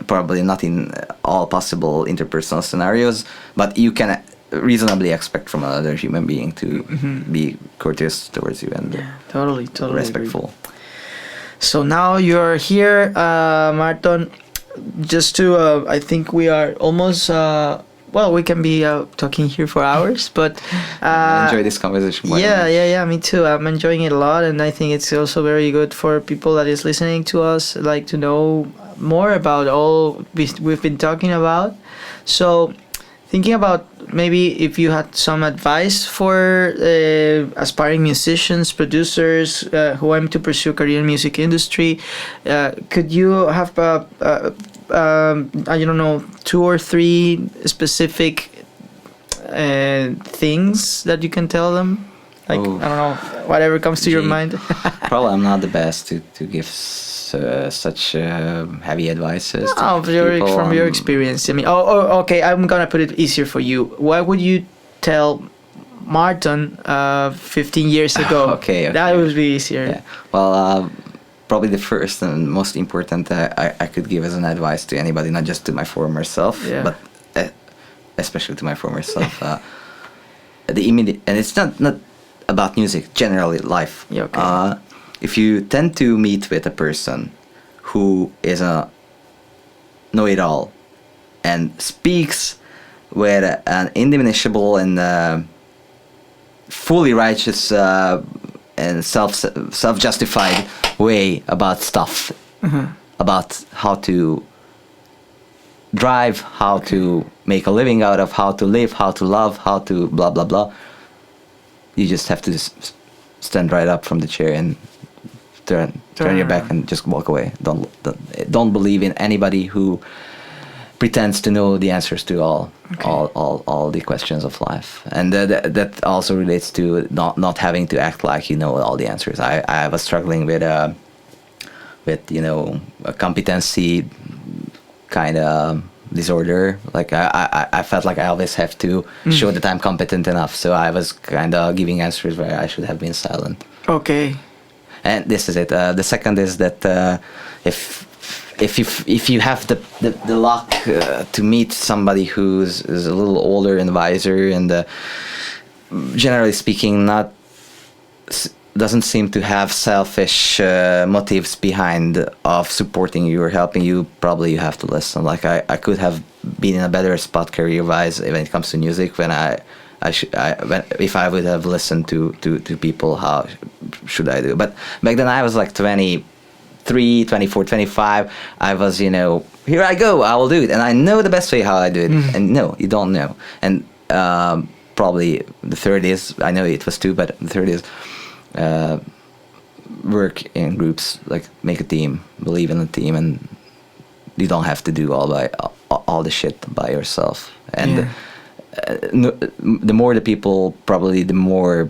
Probably not in all possible interpersonal scenarios, but you can reasonably expect from another human being to be courteous towards you and totally respectful. Agree. So now you're here, Marton. Just to, I think we are almost. We can be talking here for hours, but I enjoy this conversation. Me too. I'm enjoying it a lot, and I think it's also very good for people that is listening to us, like to know more about all we've been talking about. So, thinking about maybe if you had some advice for aspiring musicians, producers who aim to pursue a career in music industry, could you have I don't know, 2 or 3 specific things that you can tell them? Like, I don't know, whatever comes to your mind. Probably I'm not the best to give such heavy advices. From your experience. I mean, okay, I'm gonna put it easier for you. What would you tell Marton 15 years ago? Okay. That would be easier. Yeah. Well, probably the first and most important I could give as an advice to anybody, not just to my former self, but especially to my former self. The immediate, and it's not about music, generally life. Yeah, okay. If you tend to meet with a person who is a know-it-all and speaks with an indiminible and fully righteous and self-justified way about stuff, about how to drive, how to make a living out of, how to live, how to love, how to blah blah blah. You just have to stand right up from the chair and turn your back and just walk away. Don't believe in anybody who pretends to know the answers to all the questions of life. And that also relates to not having to act like you know all the answers. I was struggling with a competency kind of disorder. Like I felt like I always have to show that I'm competent enough. So I was kind of giving answers where I should have been silent. Okay. And this is it. The second is that if you have the luck to meet somebody who's a little older and wiser and generally speaking doesn't seem to have selfish motives behind of supporting you or helping you, probably you have to listen. Like I could have been in a better spot career-wise when it comes to music if I would have listened to people. How should I do? But back then I was like 23, 24, 25. I was, here I go, I will do it. And I know the best way how I do it. And no, you don't know. And probably the third is, I know it was two, but the third is work in groups, like make a team, believe in a team, and you don't have to do all the shit by yourself. And the more the people, probably the more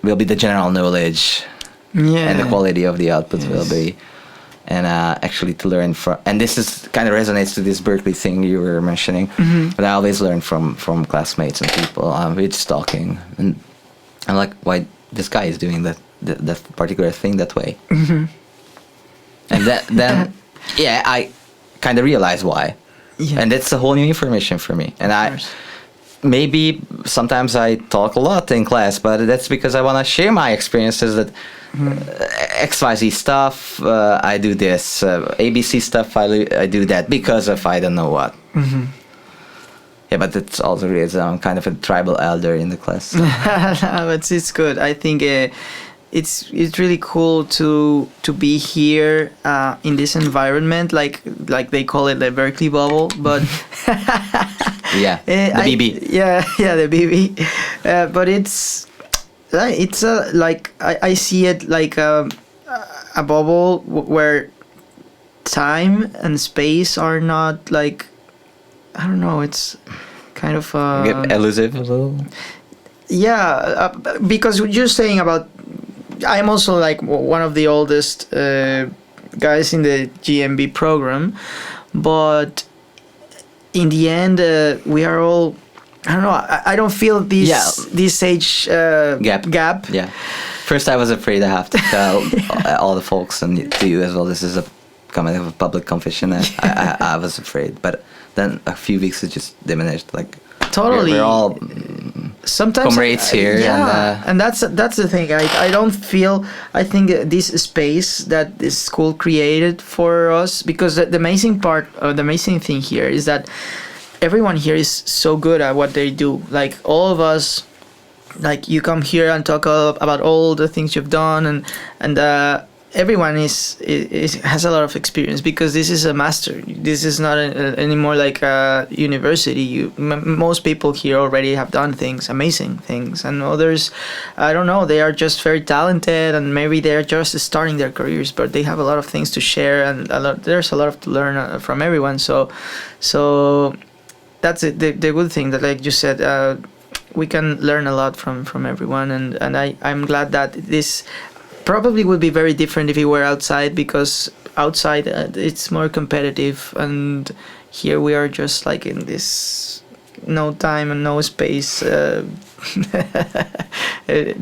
will be the general knowledge and the quality of the output will be. And actually to learn from, and this is kind of resonates to this Berkeley thing you were mentioning, but I always learn from classmates and people. We're just talking, and I'm like, why this guy is doing that particular thing that way? And then I kind of realize why. And that's a whole new information for me. And maybe sometimes I talk a lot in class, but that's because I want to share my experiences that XYZ stuff, I do this, ABC stuff, I do that because of I don't know what. Yeah, but it's also really, I'm kind of a tribal elder in the class. But it's good. I think it's really cool to be here in this environment, like they call it the Berkeley bubble, but the BB. The BB. But it's like I see it like a bubble where time and space are not like, I don't know, it's kind of elusive a little. Yeah, because you're saying about, I'm also like one of the oldest guys in the GMB program, but in the end we are all, I don't know, I don't feel this age gap. Yeah. First I was afraid I have to tell all the folks and to you as well, this is a kind of a public confession. I was afraid, but then a few weeks it just diminished. Like totally, we're all sometimes comrades here. And that's the thing. I don't feel. I think this space that this school created for us, because the amazing part, the amazing thing here is that everyone here is so good at what they do. Like all of us, like you come here and talk about all the things you've done, and everyone has a lot of experience, because this is a master. This is not anymore like a university. Most people here already have done things, amazing things, and others, I don't know, they are just very talented, and maybe they are just starting their careers, but they have a lot of things to share, and there's a lot to learn from everyone. So that's it, the good thing, that like you said, we can learn a lot from everyone, and I'm glad that this probably would be very different if we were outside, because outside it's more competitive, and here we are just like in this no time and no space the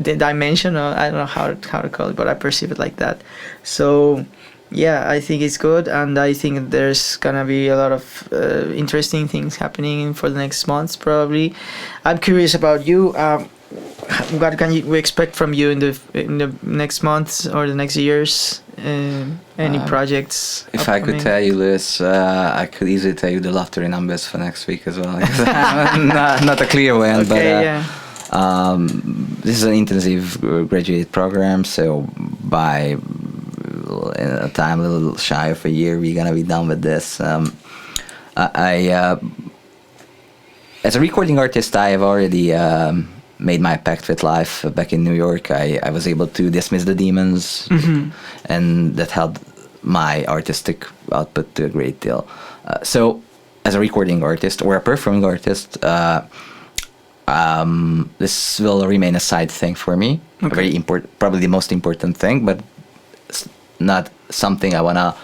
dimension, or I don't know how to call it, but I perceive it like that. So yeah, I think it's good, and I think there's gonna be a lot of interesting things happening for the next months probably. I'm curious about you. What can we expect from you in the next months or the next years? Any projects? If upcoming? I could tell you, Lewis, I could easily tell you the lottery numbers for next week as well. not a clear one, okay, This is an intensive graduate program, so by in a time a little shy of a year, we're gonna be done with this. As a recording artist, I have already made my pact with life back in New York. I was able to dismiss the demons, and that helped my artistic output to a great deal. So, as a recording artist or a performing artist, this will remain a side thing for me. Okay. A very important, probably the most important thing, but it's not something I wanna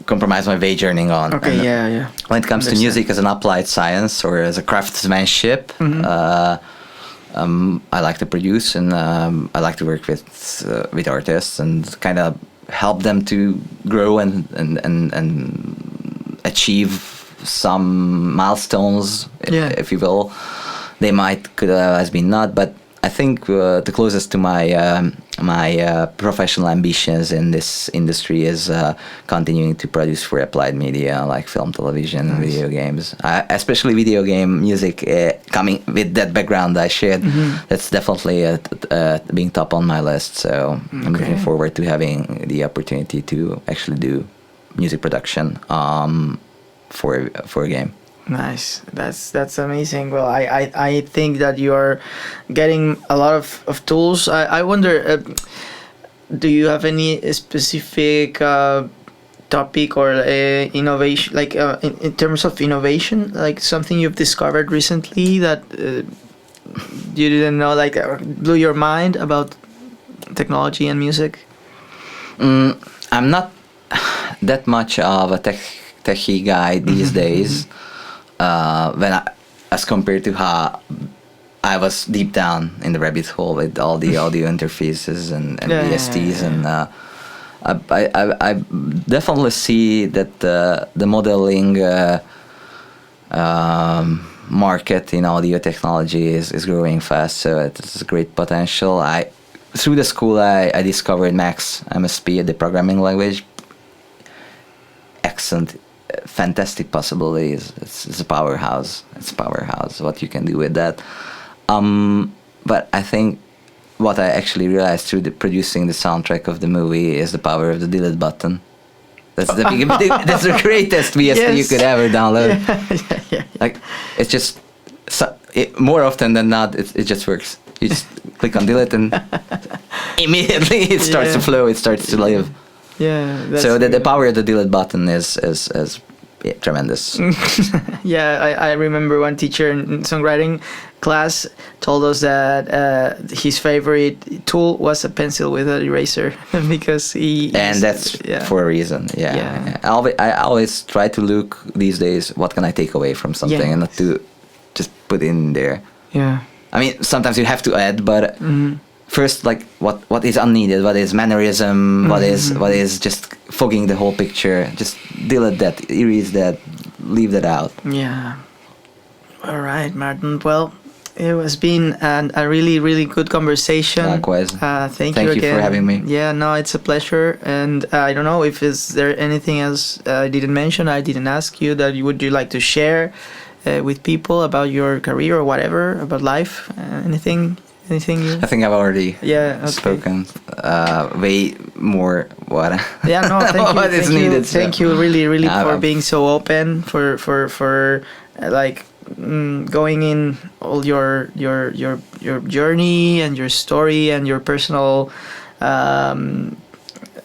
compromise my wagering on. Okay, And yeah. when it comes to music as an applied science or as a craftsmanship, I like to produce, and I like to work with artists and kind of help them to grow and achieve some milestones, if you will. They could have been not, but I think the closest to my professional ambitions in this industry is continuing to produce for applied media like film, television, video games, especially video game music. Coming with that background I shared, that's definitely being top on my list. So I'm looking forward to having the opportunity to actually do music production for a game. Nice. That's amazing. Well, I think that you are getting a lot of tools. I wonder, do you have any specific topic or innovation, like in terms of innovation, like something you've discovered recently that you didn't know, like blew your mind about technology and music? I'm not that much of a techie guy these days. As compared to how I was deep down in the rabbit hole with all the audio interfaces and VSTs, and I definitely see that the modeling market in audio technology is growing fast, so it's a great potential. Through the school I discovered Max MSP, the programming language. Excellent. Fantastic possibilities. It's a powerhouse. What you can do with that. But I think what I actually realized through producing the soundtrack of the movie is the power of the delete button. That's that's the greatest VST you could ever download. Yeah. Like it's just more often than not, it just works. You just click on delete and immediately it starts to flow. It starts to live. Yeah. So the power of the delete button is tremendous. Yeah, I remember one teacher in songwriting class told us that his favorite tool was a pencil with an eraser because that's for a reason. Yeah. I always try to look these days, what can I take away from something, and not to just put in there. Yeah. I mean, sometimes you have to add, but first, like what is unneeded, what is mannerism, what is just fogging the whole picture. Just delete that, erase that, leave that out. Yeah. All right, Martin. Well, it has been a really, really good conversation. Likewise. Thank you again. Thank you for having me. Yeah, no, it's a pleasure. And I don't know if is there anything else I didn't mention, I didn't ask you that would you like to share with people about your career or whatever, about life, anything? I think I've already spoken way more what thank you. Needed. Thank you really for being so open, for like going in all your journey and your story and your personal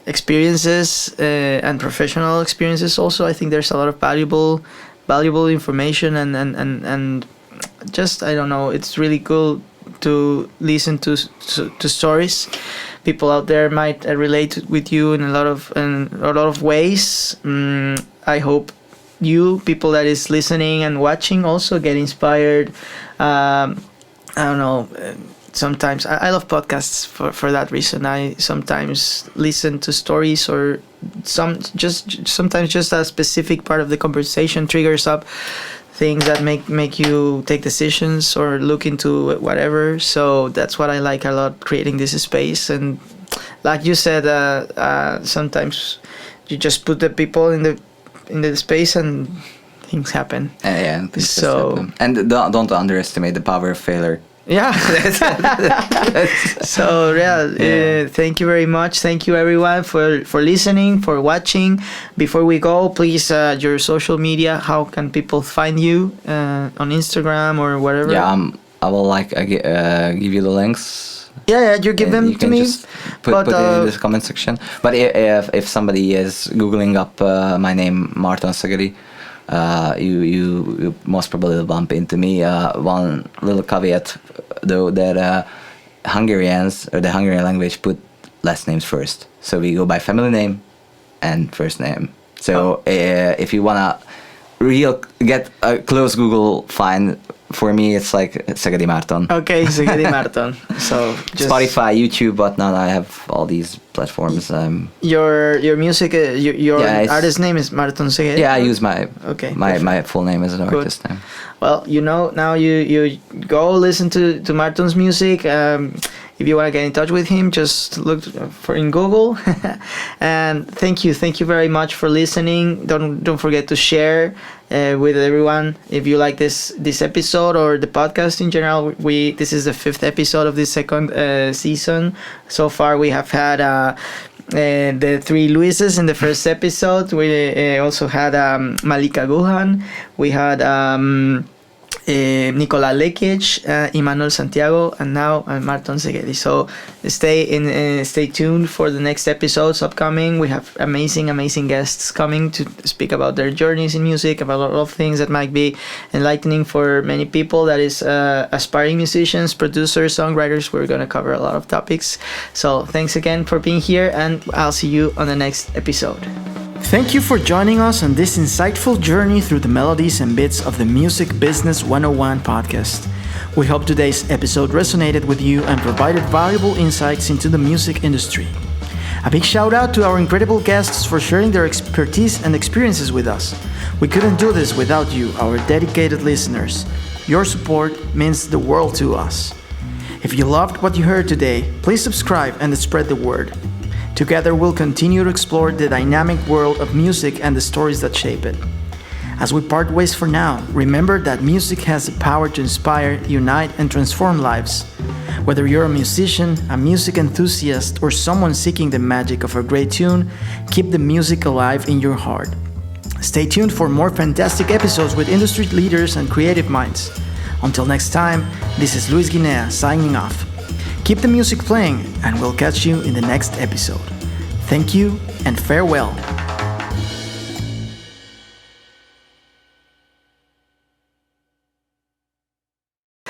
experiences and professional experiences also. I think there's a lot of valuable information and just, I don't know, it's really cool to listen to stories. People out there might relate with you in a lot of ways. I hope you people that is listening and watching also get inspired. I don't know. Sometimes I love podcasts for that reason. I sometimes listen to stories or sometimes just a specific part of the conversation triggers up things that make you take decisions or look into whatever. So that's what I like a lot, creating this space. And like you said, sometimes you just put the people in the space and things happen. Yeah, things just So- happen. And don't underestimate the power of failure. Yeah. So thank you very much. Thank you everyone for listening, for watching. Before we go, please your social media. How can people find you on Instagram or whatever? Yeah, I will give you the links. Yeah, you give them You to can me. just put it in the comment section. But if somebody is googling up my name, Marton Szegedi, you most probably will bump into me. One little caveat, though, that Hungarians, or the Hungarian language, put last names first. So we go by family name and first name. So if you wanna get a close Google find, for me it's like Szegedi Marton. Okay, Szegedi Marton. So just Spotify, YouTube, whatnot. I have all these platforms. your music, your Yeah, it's- artist name is Marton Szegedi. Yeah, I use my Okay, my full name as an Good. artist name. Well, now you go listen to Marton's music. If you want to get in touch with him, just look for in Google. And thank you very much for listening. Don't forget to share with everyone if you like this episode or the podcast in general. This is the 5th episode of this second season. So far, we have had the 3 Luises in the first episode. We also had Malika Guhan. We had Nicola Lekic, Emmanuel Santiago, and now Marton Szegedi. So stay tuned for the next episodes upcoming. We have amazing guests coming to speak about their journeys in music, about a lot of things that might be enlightening for many people, that is aspiring musicians, producers, songwriters. We're going to cover a lot of topics. So thanks again for being here, and I'll see you on the next episode. Thank you for joining us on this insightful journey through the melodies and bits of the Music Business 101 podcast. We hope today's episode resonated with you and provided valuable insights into the music industry. A big shout out to our incredible guests for sharing their expertise and experiences with us. We couldn't do this without you, our dedicated listeners. Your support means the world to us. If you loved what you heard today, please subscribe and spread the word. Together, we'll continue to explore the dynamic world of music and the stories that shape it. As we part ways for now, remember that music has the power to inspire, unite, and transform lives. Whether you're a musician, a music enthusiast, or someone seeking the magic of a great tune, keep the music alive in your heart. Stay tuned for more fantastic episodes with industry leaders and creative minds. Until next time, this is Luis Guinea signing off. Keep the music playing, and we'll catch you in the next episode. Thank you and farewell.